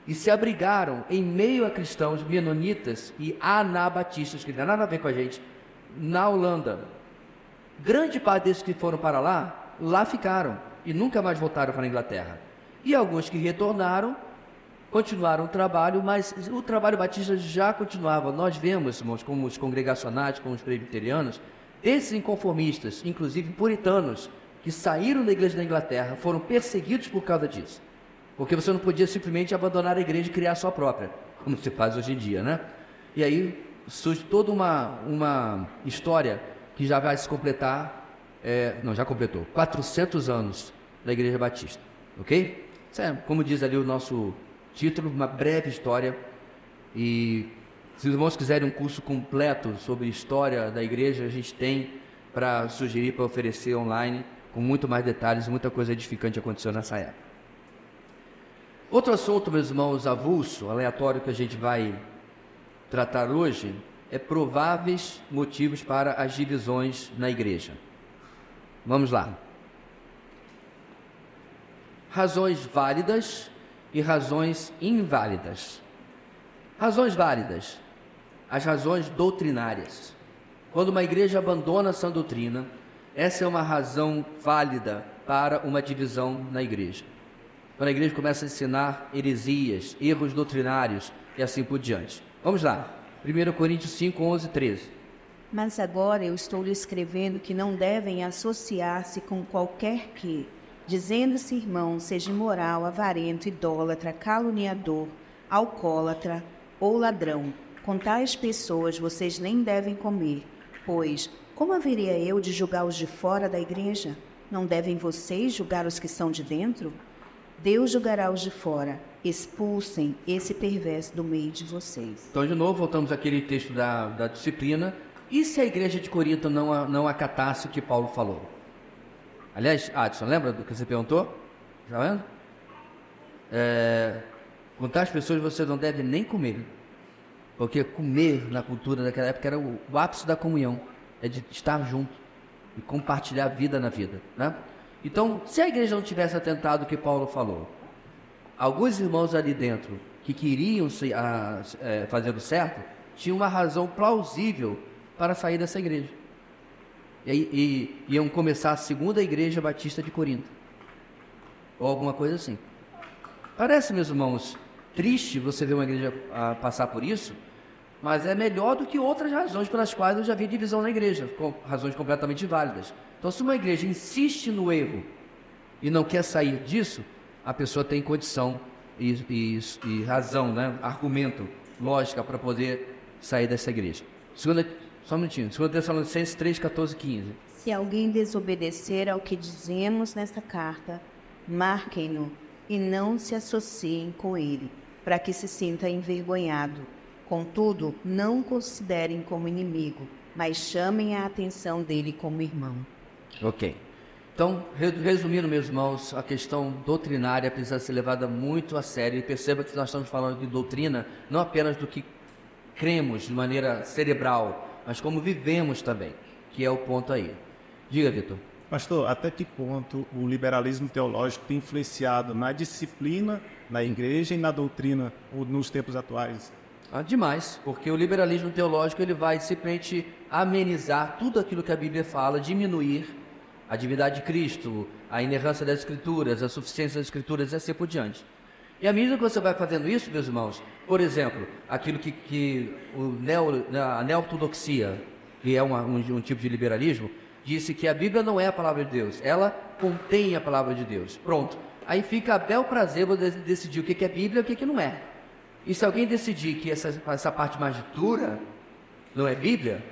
e se abrigaram em meio a cristãos menonitas e anabatistas, que não tem nada a ver com a gente, na Holanda. Grande parte desses que foram para lá ficaram e nunca mais voltaram para a Inglaterra. E alguns que retornaram, continuaram o trabalho, mas o trabalho batista já continuava. Nós vemos, irmãos, como os congregacionais, como os presbiterianos, esses inconformistas, inclusive puritanos, que saíram da igreja da Inglaterra, foram perseguidos por causa disso. Porque você não podia simplesmente abandonar a igreja e criar a sua própria, como se faz hoje em dia, né? E aí surge toda uma história que já vai se completar, já completou, 400 anos da Igreja Batista, ok? Isso é, como diz ali o nosso título, uma breve história. E se os irmãos quiserem um curso completo sobre história da igreja, a gente tem para sugerir, para oferecer online, com muito mais detalhes, muita coisa edificante aconteceu nessa época. Outro assunto, meus irmãos, avulso, aleatório, que a gente vai tratar hoje, é prováveis motivos para as divisões na igreja. Vamos lá. Razões válidas e razões inválidas. Razões válidas, as razões doutrinárias. Quando uma igreja abandona a sã doutrina, essa é uma razão válida para uma divisão na igreja. Quando a igreja começa a ensinar heresias, erros doutrinários e assim por diante. Vamos lá. 1 Coríntios 5, 11, 13. Mas agora eu estou lhe escrevendo que não devem associar-se com qualquer que, dizendo-se irmão, seja imoral, avarento, idólatra, caluniador, alcoólatra ou ladrão. Com tais pessoas vocês nem devem comer, pois como haveria eu de julgar os de fora da igreja? Não devem vocês julgar os que são de dentro? Deus julgará os de fora. Expulsem esse perverso do meio de vocês. Então, de novo, voltamos àquele texto da disciplina. E se a igreja de Corinto não acatasse o que Paulo falou? Aliás, Adson, lembra do que você perguntou? Já vendo? Com tais pessoas você não deve nem comer. Porque comer na cultura daquela época era o ápice da comunhão. É de estar junto e compartilhar a vida na vida, né? Então, se a igreja não tivesse atentado o que Paulo falou, alguns irmãos ali dentro que queriam fazer o certo, tinham uma razão plausível para sair dessa igreja. E iam começar a segunda igreja batista de Corinto. ou alguma coisa assim. Parece, meus irmãos, triste você ver uma igreja passar por isso, mas é melhor do que outras razões pelas quais eu já vi divisão na igreja, com razões completamente válidas. Então, se uma igreja insiste no erro e não quer sair disso, a pessoa tem condição e razão, né? Argumento, lógica para poder sair dessa igreja. Só um minutinho. 2 Tessalonicenses 3, 14, 15. Se alguém desobedecer ao que dizemos nesta carta, marquem-no e não se associem com ele, para que se sinta envergonhado. Contudo, não o considerem como inimigo, mas chamem a atenção dele como irmão. Ok. Então, resumindo, meus irmãos, a questão doutrinária precisa ser levada muito a sério. E perceba que nós estamos falando de doutrina, não apenas do que cremos de maneira cerebral, mas como vivemos também, que é o ponto aí. Diga, Vitor. Pastor, até que ponto o liberalismo teológico tem influenciado na disciplina, na igreja e na doutrina nos tempos atuais? Demais, porque o liberalismo teológico ele vai simplesmente amenizar tudo aquilo que a Bíblia fala, diminuir a divindade de Cristo, a inerrância das Escrituras, a suficiência das Escrituras e assim por diante. E à medida que você vai fazendo isso, meus irmãos, por exemplo, aquilo que a neo-ortodoxia, que é um tipo de liberalismo, disse que a Bíblia não é a palavra de Deus, ela contém a palavra de Deus. Pronto. Aí fica a bel prazer você decidir o que é Bíblia e o que não é. E se alguém decidir que essa parte mais dura não é Bíblia,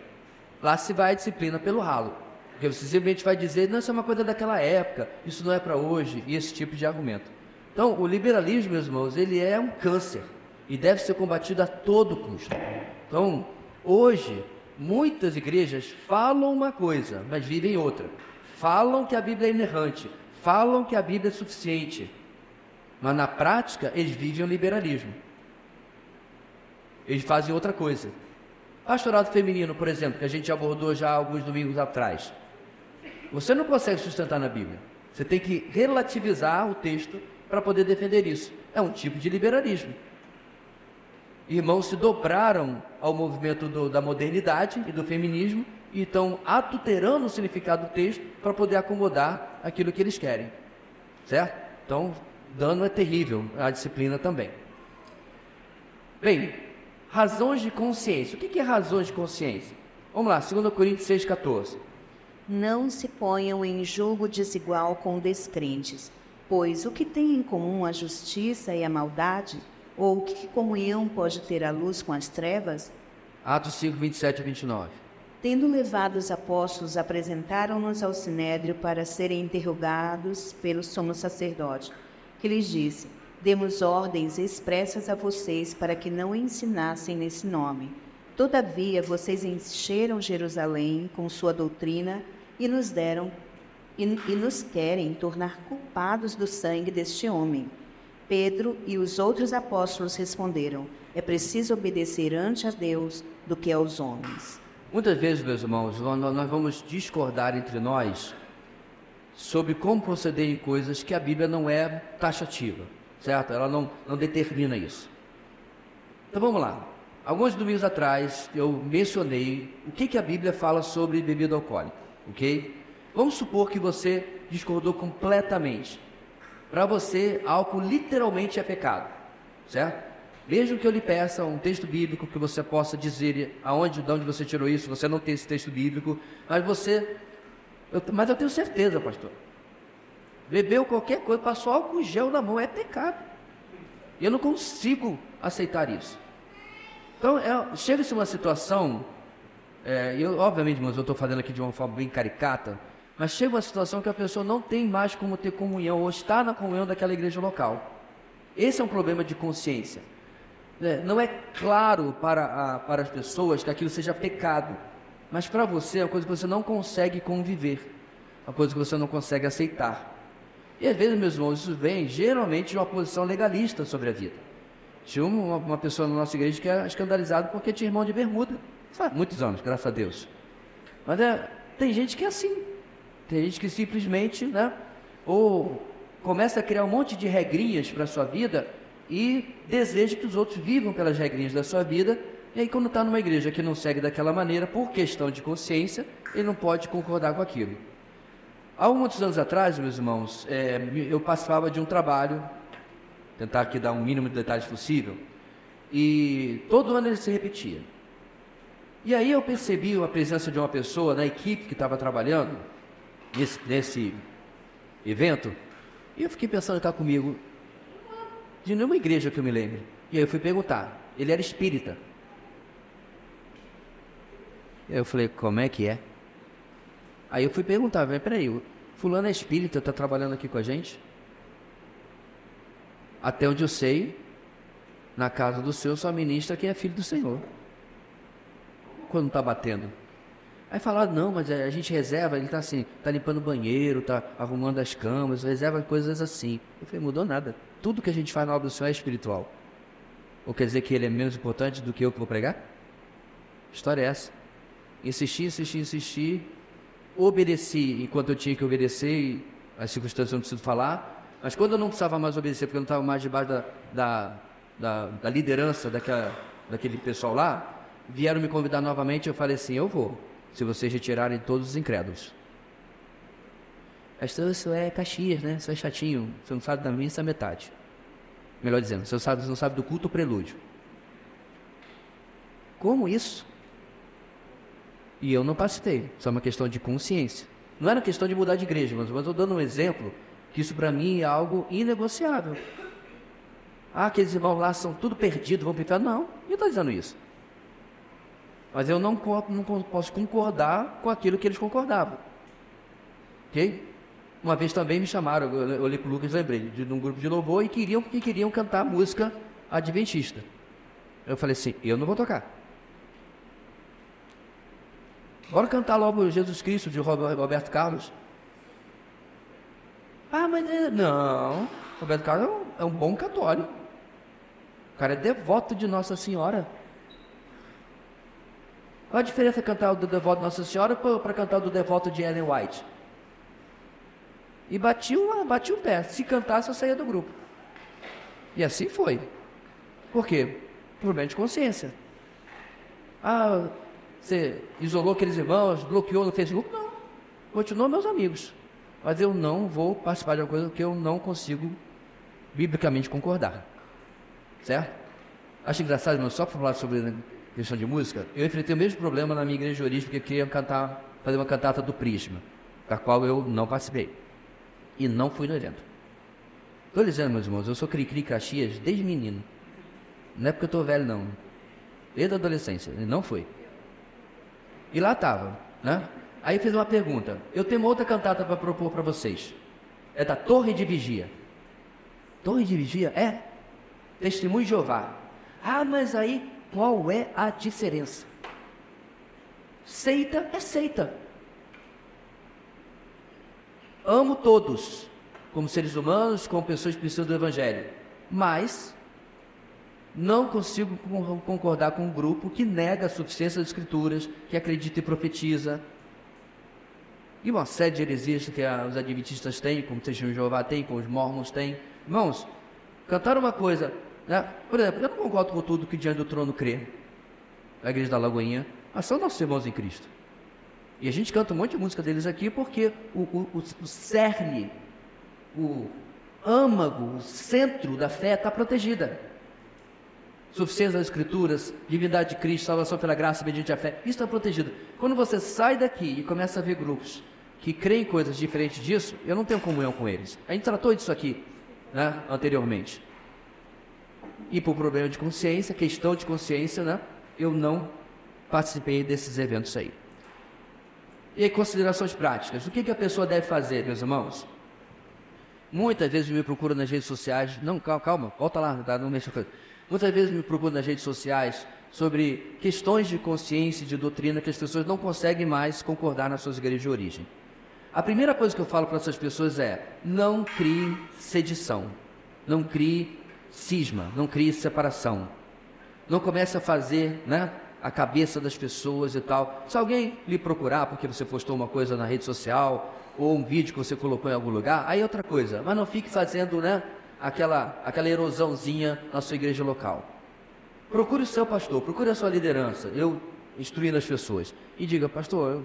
lá se vai a disciplina pelo ralo. Porque você simplesmente vai dizer, não, isso é uma coisa daquela época, isso não é para hoje, e esse tipo de argumento. Então, o liberalismo, meus irmãos, ele é um câncer e deve ser combatido a todo custo. Então, hoje, muitas igrejas falam uma coisa, mas vivem outra. Falam que a Bíblia é inerrante, falam que a Bíblia é suficiente, mas na prática eles vivem o liberalismo. Eles fazem outra coisa. Pastorado feminino, por exemplo, que a gente abordou já alguns domingos atrás. Você não consegue sustentar na Bíblia. Você tem que relativizar o texto para poder defender isso. É um tipo de liberalismo. Irmãos se dobraram ao movimento da modernidade e do feminismo e estão adulterando o significado do texto para poder acomodar aquilo que eles querem. Certo? Então, dano é terrível, a disciplina também. Bem, razões de consciência. O que é razões de consciência? Vamos lá, 2 Coríntios 6,14. Não se ponham em julgo desigual com descrentes, pois o que tem em comum a justiça e a maldade? Ou que comunhão pode ter a luz com as trevas? Atos 5, 27 a 29. Tendo levado os apóstolos, apresentaram-nos ao sinédrio para serem interrogados pelo sumo sacerdote, que lhes disse: demos ordens expressas a vocês para que não ensinassem nesse nome. Todavia, vocês encheram Jerusalém com sua doutrina e nos querem tornar culpados do sangue deste homem. Pedro e os outros apóstolos responderam: é preciso obedecer antes a Deus do que aos homens. Muitas vezes, meus irmãos, nós vamos discordar entre nós sobre como proceder em coisas que a Bíblia não é taxativa, certo? Ela não determina isso. Então vamos lá. Alguns domingos atrás eu mencionei o que a Bíblia fala sobre bebida alcoólica, ok? Vamos supor que você discordou completamente. Para você, álcool literalmente é pecado, certo? Mesmo que eu lhe peça um texto bíblico que você possa dizer de onde você tirou isso, você não tem esse texto bíblico, mas eu tenho certeza, pastor. Bebeu qualquer coisa, passou álcool gel na mão, é pecado. E eu não consigo aceitar isso. Então, chega-se uma situação, obviamente, irmãos, eu estou falando aqui de uma forma bem caricata, mas chega uma situação que a pessoa não tem mais como ter comunhão, ou está na comunhão daquela igreja local. Esse é um problema de consciência. Não é claro para as pessoas que aquilo seja pecado, mas para você é uma coisa que você não consegue conviver, uma coisa que você não consegue aceitar. E às vezes, meus irmãos, isso vem geralmente de uma posição legalista sobre a vida. Tinha uma pessoa na nossa igreja que era escandalizada porque tinha irmão de bermuda. Faz muitos anos, graças a Deus. Mas tem gente que é assim. Tem gente que simplesmente, ou começa a criar um monte de regrinhas para a sua vida e deseja que os outros vivam pelas regrinhas da sua vida. E aí, quando está numa igreja que não segue daquela maneira, por questão de consciência, ele não pode concordar com aquilo. Há muitos anos atrás, meus irmãos, eu participava de um trabalho, tentar aqui dar um mínimo de detalhes possível, e todo ano ele se repetia. E aí eu percebi a presença de uma pessoa na equipe que estava trabalhando nesse evento, e eu fiquei pensando cá comigo, de nenhuma igreja que eu me lembre. E aí eu fui perguntar, ele era espírita. E aí eu falei, como é que é? Aí eu fui perguntar, peraí, o fulano é espírita, está trabalhando aqui com a gente? Até onde eu sei, na casa do Senhor só ministra quem é filho do Senhor. Quando está batendo. Aí falaram, não, mas a gente reserva, ele está assim, está limpando o banheiro, está arrumando as camas, reserva coisas assim. Eu falei, mudou nada. Tudo que a gente faz na obra do Senhor é espiritual. Ou quer dizer que ele é menos importante do que eu que vou pregar? A história é essa. Insisti. Obedeci enquanto eu tinha que obedecer, e as circunstâncias eu não preciso falar, mas quando eu não precisava mais obedecer, porque eu não estava mais debaixo da liderança daquele pessoal lá, vieram me convidar novamente, eu falei assim, eu vou, se vocês retirarem todos os incrédulos. Isso é Caxias, né? Isso é chatinho, você não sabe da missa a metade. Melhor dizendo, você não sabe do culto o prelúdio. Como isso? E eu não participei, isso é uma questão de consciência. Não era questão de mudar de igreja, mas eu estou dando um exemplo, que isso para mim é algo inegociável. Aqueles irmãos lá são tudo perdidos, vão para o inferno. Não, eu estou dizendo isso. Mas eu não posso concordar com aquilo que eles concordavam. Ok? Uma vez também me chamaram, eu olhei para o Lucas, lembrei, de um grupo de louvor e queriam cantar música adventista. Eu falei assim, eu não vou tocar. Bora cantar logo Jesus Cristo, de Roberto Carlos. Mas não, Roberto Carlos é um bom católico. O cara é devoto de Nossa Senhora. Qual a diferença cantar o do devoto de Nossa Senhora para cantar o do devoto de Ellen White? E bati o pé. Se cantasse, eu saía do grupo. E assim foi. Por quê? Problema de consciência. Você isolou aqueles irmãos, bloqueou no Facebook? Não. Continuam meus amigos. Mas eu não vou participar de uma coisa que eu não consigo biblicamente concordar. Certo? Acho engraçado, irmão, só para falar sobre a questão de música, eu enfrentei o mesmo problema na minha igreja de origem, porque queria fazer uma cantata do Prisma, da qual eu não participei. E não fui no evento. Estou dizendo, meus irmãos, eu sou cri-cri Caxias desde menino. Não é porque eu estou velho, não. Desde a adolescência, não fui. E lá estava, né? Aí fez uma pergunta. Eu tenho uma outra cantata para propor para vocês. É da Torre de Vigia. Torre de Vigia? É. Testemunho de Jeová. Mas aí qual é a diferença? Seita é seita. Amo todos, como seres humanos, como pessoas que precisam do Evangelho. Mas não consigo concordar com um grupo que nega a suficiência das Escrituras, que acredita e profetiza. E uma série de heresias que os adventistas têm, como o Testemunho de Jeová tem, como os mormons têm. Irmãos, cantar uma coisa, né? Por exemplo, eu não concordo com tudo que Diante do Trono crê, a Igreja da Lagoinha, mas são nossos irmãos em Cristo. E a gente canta um monte de música deles aqui porque o cerne, o âmago, o centro da fé está protegida. Suficiência das Escrituras, divindade de Cristo, salvação pela graça, mediante a fé, isso está protegido. Quando você sai daqui e começa a ver grupos que creem coisas diferentes disso, eu não tenho comunhão com eles. A gente tratou disso aqui, né, anteriormente. E por problema de consciência, questão de consciência, né, eu não participei desses eventos aí. E aí, considerações práticas. O que a pessoa deve fazer, meus irmãos? Muitas vezes me procuram nas redes sociais. Não, calma, volta lá, tá? Não mexa com isso. Muitas vezes me procuram nas redes sociais sobre questões de consciência e de doutrina que as pessoas não conseguem mais concordar nas suas igrejas de origem. A primeira coisa que eu falo para essas pessoas é: não crie sedição, não crie cisma, não crie separação. Não comece a fazer, né, a cabeça das pessoas e tal. Se alguém lhe procurar porque você postou uma coisa na rede social ou um vídeo que você colocou em algum lugar, aí é outra coisa. Mas não fique fazendo, né, aquela erosãozinha na sua igreja local. Procure o seu pastor, procure a sua liderança, eu instruindo as pessoas, e diga: pastor,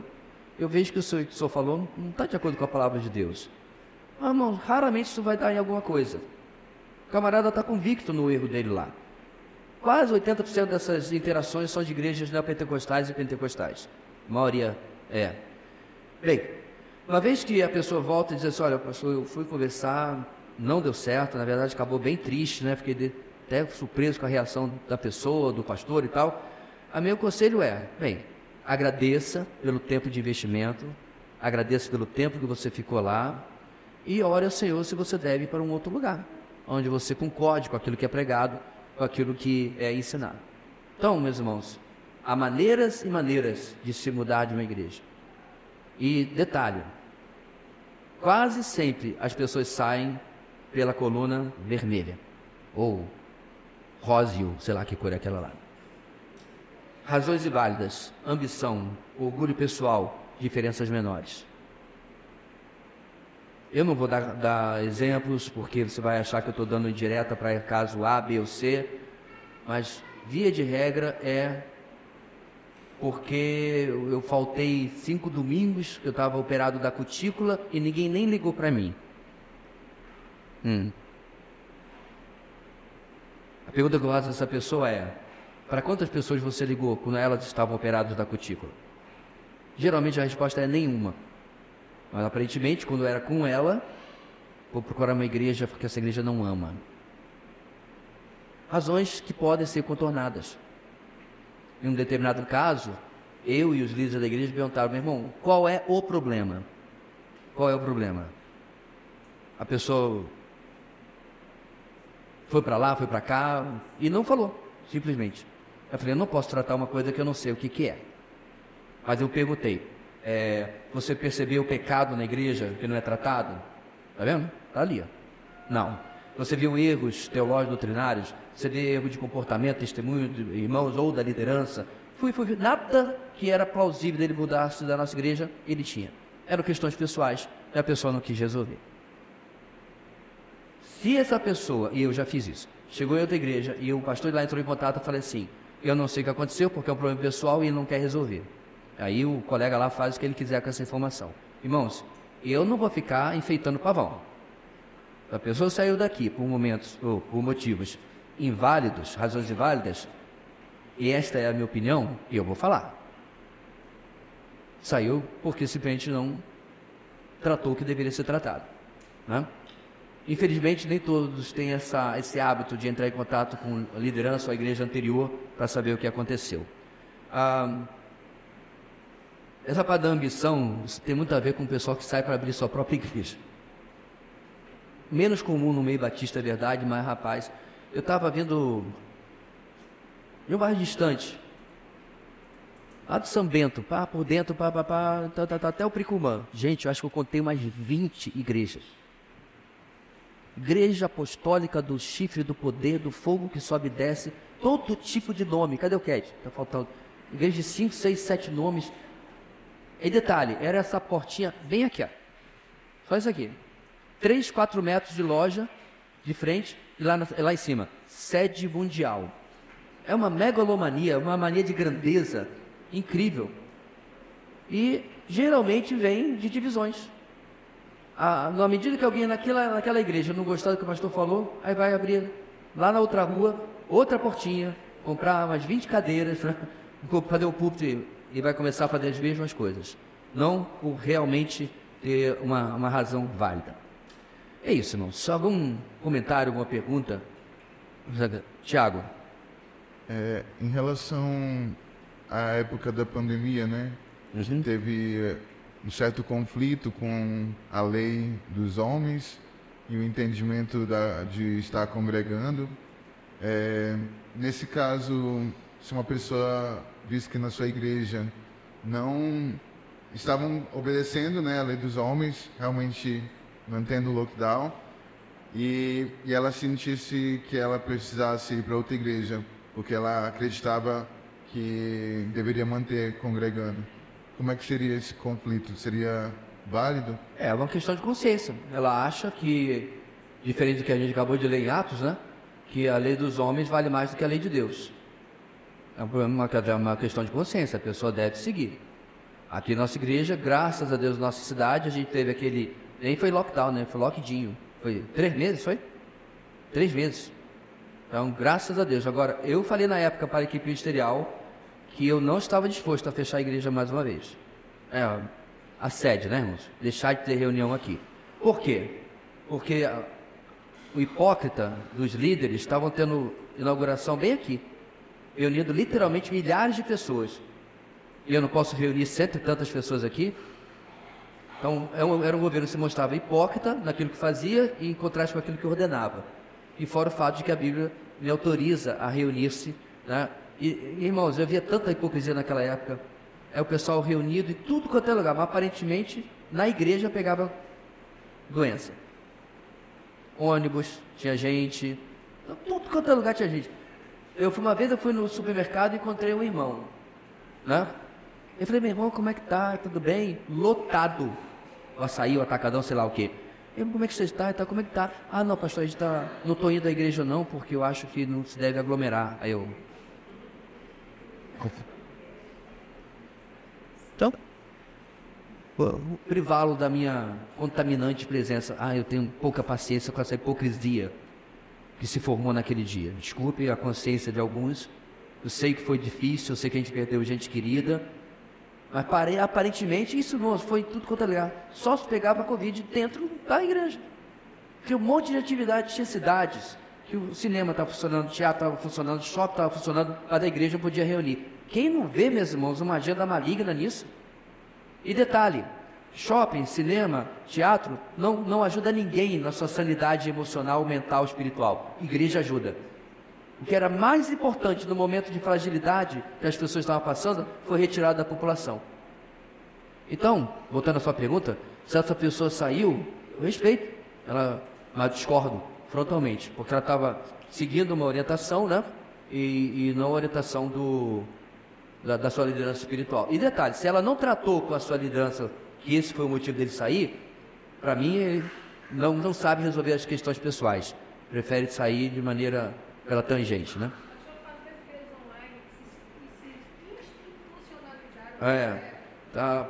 eu vejo que o senhor falou não está de acordo com a palavra de Deus. Ah, irmão, raramente isso vai dar em alguma coisa. O camarada está convicto no erro dele lá. Quase 80% dessas interações são de igrejas neopentecostais e pentecostais. A maioria é. Bem, uma vez que a pessoa volta e diz assim, olha, pastor, eu fui conversar, não deu certo, na verdade acabou bem triste, né? Fiquei até surpreso com a reação da pessoa, do pastor e tal. O meu conselho é, bem, agradeça pelo tempo de investimento, agradeça pelo tempo que você ficou lá e ore ao Senhor se você deve ir para um outro lugar, onde você concorde com aquilo que é pregado, com aquilo que é ensinado. Então, meus irmãos, há maneiras e maneiras de se mudar de uma igreja. E detalhe, quase sempre as pessoas saem pela coluna vermelha, ou róseo, sei lá que cor é aquela lá. Razões inválidas, ambição, orgulho pessoal, diferenças menores. Eu não vou dar exemplos, porque você vai achar que eu estou dando indireta para caso A, B ou C, mas via de regra é porque eu faltei 5 domingos, eu estava operado da cutícula e ninguém nem ligou para mim. A pergunta que eu faço a essa pessoa é, para quantas pessoas você ligou quando elas estavam operadas da cutícula? Geralmente a resposta é nenhuma. Mas aparentemente, quando era com ela, vou procurar uma igreja porque essa igreja não ama. Razões que podem ser contornadas. Em um determinado caso, eu e os líderes da igreja perguntaram, meu irmão, qual é o problema? Qual é o problema? A pessoa foi para lá, foi para cá e não falou, simplesmente. Eu falei, eu não posso tratar uma coisa que eu não sei o que é. Mas eu perguntei, você percebeu o pecado na igreja que não é tratado? Está vendo? Está ali. Ó. Não. Você viu erros teológicos doutrinários? Você viu erro de comportamento, testemunho de irmãos ou da liderança? Nada que era plausível dele mudar-se da nossa igreja, ele tinha. Eram questões pessoais e a pessoa não quis resolver. Se essa pessoa, e eu já fiz isso, chegou em outra igreja e o pastor lá entrou em contato e falou assim, eu não sei o que aconteceu porque é um problema pessoal e ele não quer resolver. Aí o colega lá faz o que ele quiser com essa informação. Irmãos, eu não vou ficar enfeitando pavão. A pessoa saiu daqui por momentos ou por motivos inválidos, razões inválidas, e esta é a minha opinião, e eu vou falar. Saiu porque simplesmente não tratou o que deveria ser tratado. Né? Infelizmente, nem todos têm esse hábito de entrar em contato com a liderança ou a igreja anterior para saber o que aconteceu. Essa parte da ambição tem muito a ver com o pessoal que sai para abrir sua própria igreja. Menos comum no meio batista, é verdade, mas, rapaz, eu estava vendo de um bairro distante, lá do São Bento, por dentro, até o Pricumã. Gente, eu acho que eu contei mais de 20 igrejas. Igreja Apostólica do Chifre do Poder, do Fogo que sobe e desce, todo tipo de nome. Cadê o Cat? Está faltando. Igreja de 5, 6, 7 nomes. E detalhe, era essa portinha bem aqui, ó. Só isso aqui. 3, 4 metros de loja de frente e lá em cima, sede mundial. É uma megalomania, uma mania de grandeza incrível. E geralmente vem de divisões. Na medida que alguém naquela igreja não gostar do que o pastor falou, aí vai abrir lá na outra rua, outra portinha, comprar umas 20 cadeiras, né? Fazer o púlpito e vai começar a fazer as mesmas coisas. Não por realmente ter uma razão válida. É isso, irmão. Só algum comentário, alguma pergunta? Tiago. Em relação à época da pandemia, né? Teve um certo conflito com a lei dos homens e o entendimento de estar congregando. Nesse caso, se uma pessoa disse que na sua igreja não estavam obedecendo, né, a lei dos homens, realmente mantendo o lockdown, e ela sentisse que ela precisasse ir para outra igreja, porque ela acreditava que deveria manter congregando. Como é que seria esse conflito? Seria válido? É uma questão de consciência. Ela acha que, diferente do que a gente acabou de ler em Atos, né, que a lei dos homens vale mais do que a lei de Deus. É uma questão de consciência, a pessoa deve seguir. Aqui na nossa igreja, graças a Deus, nossa cidade, a gente teve aquele... Nem foi lockdown, né? Foi lockdinho. Foi 3 meses, foi? 3 meses. Então, graças a Deus. Agora, eu falei na época para a equipe ministerial que eu não estava disposto a fechar a igreja mais uma vez. A sede, né, irmãos? Deixar de ter reunião aqui. Por quê? Porque o hipócrita dos líderes estavam tendo inauguração bem aqui, reunindo literalmente milhares de pessoas. E eu não posso reunir 100 e tantas pessoas aqui. Então, era um governo que se mostrava hipócrita naquilo que fazia e em contraste com aquilo que ordenava. E fora o fato de que a Bíblia me autoriza a reunir-se, né? E, irmãos, eu via tanta hipocrisia naquela época. O pessoal reunido em tudo quanto é lugar, mas aparentemente na igreja pegava doença. Ônibus, tinha gente, tudo quanto é lugar tinha gente. Uma vez eu fui no supermercado e encontrei um irmão, né? Eu falei, meu irmão, como é que tá? Tudo bem? Lotado. O açaí, o atacadão, sei lá o quê. Como é que você está? Como é que tá? Ah, não, pastor, a gente não estou indo à igreja não, porque eu acho que não se deve aglomerar. Aí eu... Então, privá-lo da minha contaminante presença. Eu tenho pouca paciência com essa hipocrisia que se formou naquele dia. Desculpe a consciência de alguns. Eu sei que foi difícil, eu sei que a gente perdeu gente querida. Mas aparentemente isso não foi tudo quanto é lugar. Só se pegava Covid dentro da igreja. Tinha um monte de atividades, tinha cidades, que o cinema estava funcionando, o teatro estava funcionando, o shopping estava funcionando, mas a igreja não podia reunir. Quem não vê, meus irmãos, uma agenda maligna nisso? E detalhe, shopping, cinema, teatro, não ajuda ninguém na sua sanidade emocional, mental, espiritual. Igreja ajuda. O que era mais importante no momento de fragilidade que as pessoas estavam passando foi retirado da população. Então, voltando à sua pergunta, se essa pessoa saiu, eu respeito, mas discordo frontalmente, porque ela estava seguindo uma orientação, né? E não a orientação da sua liderança espiritual. E detalhe, se ela não tratou com a sua liderança que esse foi o motivo dele sair, para mim ele não sabe resolver as questões pessoais, prefere sair de maneira pela tangente, né?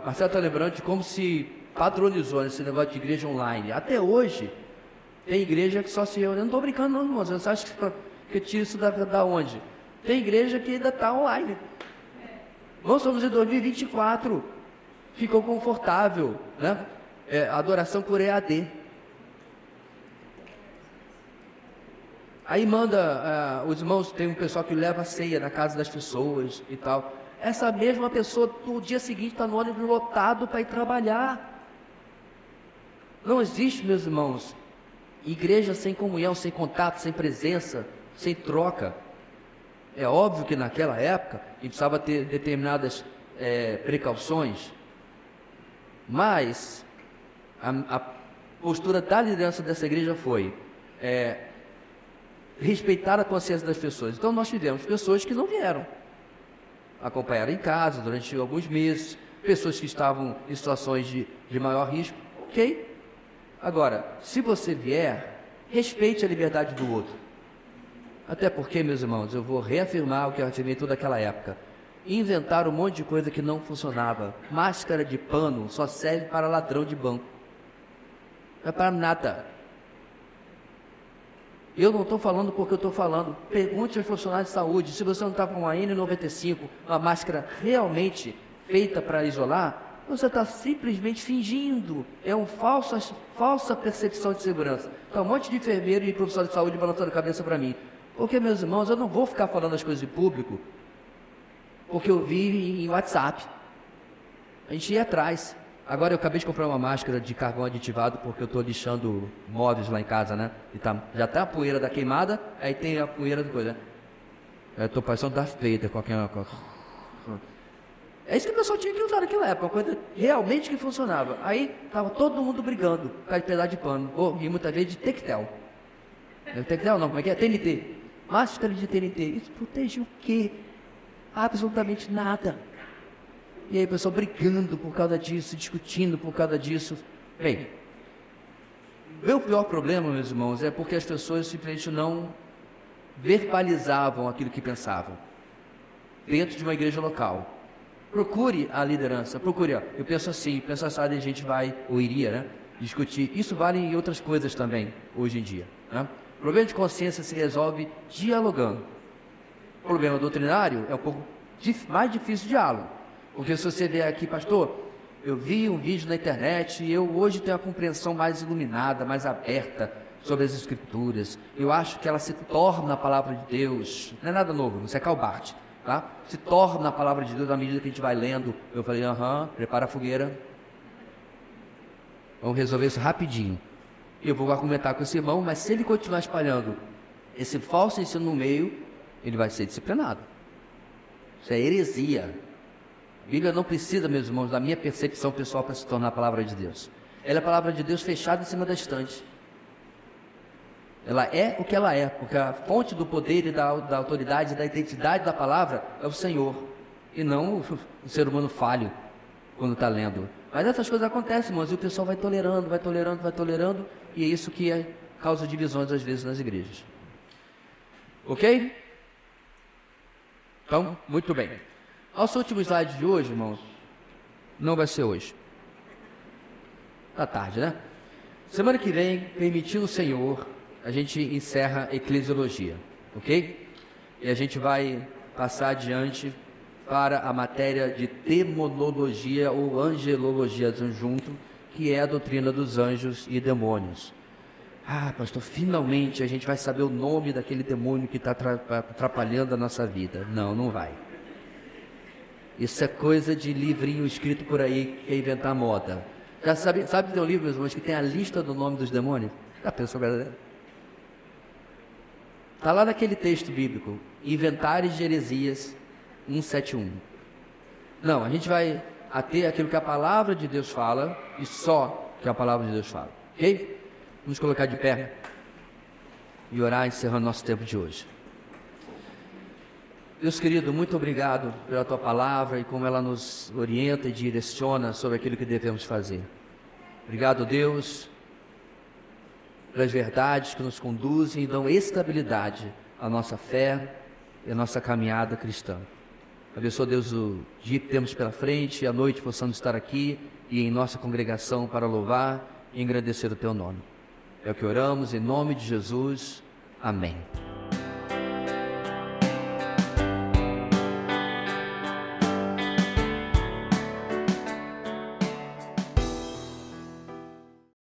Marcelo está lembrando de como se padronizou nesse negócio de igreja online. Até hoje, tem igreja que só se reúne. Eu não estou brincando não, irmãos. Você acha que eu tiro isso da onde? Tem igreja que ainda está online. Nós estamos em 2024. Ficou confortável, né? Adoração por EAD. Aí manda, os irmãos, tem um pessoal que leva a ceia na casa das pessoas e tal. Essa mesma pessoa, no dia seguinte, está no ônibus lotado para ir trabalhar. Não existe, meus irmãos, igreja sem comunhão, sem contato, sem presença, sem troca. É óbvio que naquela época, a gente precisava ter determinadas precauções, mas a postura da liderança dessa igreja foi... respeitar a consciência das pessoas. Então nós tivemos pessoas que não vieram, acompanharam em casa durante alguns meses, pessoas que estavam em situações de maior risco, ok? Agora, se você vier, respeite a liberdade do outro. Até porque, meus irmãos, eu vou reafirmar o que eu afirmei toda aquela época. Inventaram um monte de coisa que não funcionava. Máscara de pano só serve para ladrão de banco. Não é para nada. Eu não estou falando porque eu estou falando. Pergunte aos profissionais de saúde, se você não está com uma N95, uma máscara realmente feita para isolar, você está simplesmente fingindo. É uma falsa percepção de segurança. Então, um monte de enfermeiro e profissional de saúde balançando a cabeça para mim. Porque, meus irmãos, eu não vou ficar falando as coisas em público, porque eu vi em WhatsApp. A gente ia atrás. Agora eu acabei de comprar uma máscara de carvão aditivado porque eu estou lixando móveis lá em casa, né? E já tá a poeira da queimada, aí tem a poeira da coisa. Eu estou parecendo Darth Vader com aquela... É isso que o pessoal tinha que usar naquela época, uma coisa realmente que funcionava. Aí tava todo mundo brigando por causa de pedaço de pano. E muitas vezes de Tectel. Tectel não, como é que é? TNT. Máscara de TNT. Isso protege o quê? Absolutamente nada. E aí o pessoal brigando por causa disso, discutindo por causa disso. Bem, o pior problema, meus irmãos, é porque as pessoas simplesmente não verbalizavam aquilo que pensavam dentro de uma igreja local. procure a liderança, procure, ó, eu penso assim, penso assado, e a gente vai, ou iria, né, discutir. Isso vale em outras coisas também, hoje em dia, né? O problema de consciência se resolve dialogando. O problema doutrinário é um pouco mais difícil de diálogo, porque se você vier aqui, pastor, eu vi um vídeo na internet e eu hoje tenho a compreensão mais iluminada, mais aberta sobre as Escrituras. Eu acho que ela se torna a palavra de Deus. Não é nada novo, isso é Calbart, tá? Se torna a palavra de Deus à medida que a gente vai lendo. Eu falei, prepara a fogueira. Vamos resolver isso rapidinho. Eu vou argumentar com esse irmão, mas se ele continuar espalhando esse falso ensino no meio, ele vai ser disciplinado. Isso é heresia. A Bíblia não precisa, meus irmãos, da minha percepção pessoal para se tornar a palavra de Deus. Ela é a palavra de Deus fechada em cima da estante. Ela é o que ela é, porque a fonte do poder e da autoridade, da identidade da palavra é o Senhor, e não o ser humano falho quando está lendo. Mas essas coisas acontecem, irmãos, e o pessoal vai tolerando, e é isso que causa divisões às vezes nas igrejas. Ok? Então, muito bem. Nosso último slide de hoje, irmãos, não vai ser hoje. Tá tarde, né? Semana que vem, permitindo o Senhor, a gente encerra a eclesiologia, ok? E a gente vai passar adiante para a matéria de demonologia ou angelologia junto, que é a doutrina dos anjos e demônios. Pastor, finalmente a gente vai saber o nome daquele demônio que está atrapalhando a nossa vida. Não, não vai. Isso é coisa de livrinho escrito por aí que quer inventar moda. Já sabe que tem um livro, meus irmãos, que tem a lista do nome dos demônios? Já pensou, galera? Está lá naquele texto bíblico, Inventares de Heresias 171. Não, a gente vai ater aquilo que a palavra de Deus fala, e só que a palavra de Deus fala. Ok? Vamos colocar de pé e orar, encerrando nosso tempo de hoje. Deus querido, muito obrigado pela Tua palavra e como ela nos orienta e direciona sobre aquilo que devemos fazer. Obrigado, Deus, pelas verdades que nos conduzem e dão estabilidade à nossa fé e à nossa caminhada cristã. Abençoa, Deus, o dia que temos pela frente e à noite possamos estar aqui e em nossa congregação para louvar e engrandecer o Teu nome. É o que oramos em nome de Jesus. Amém.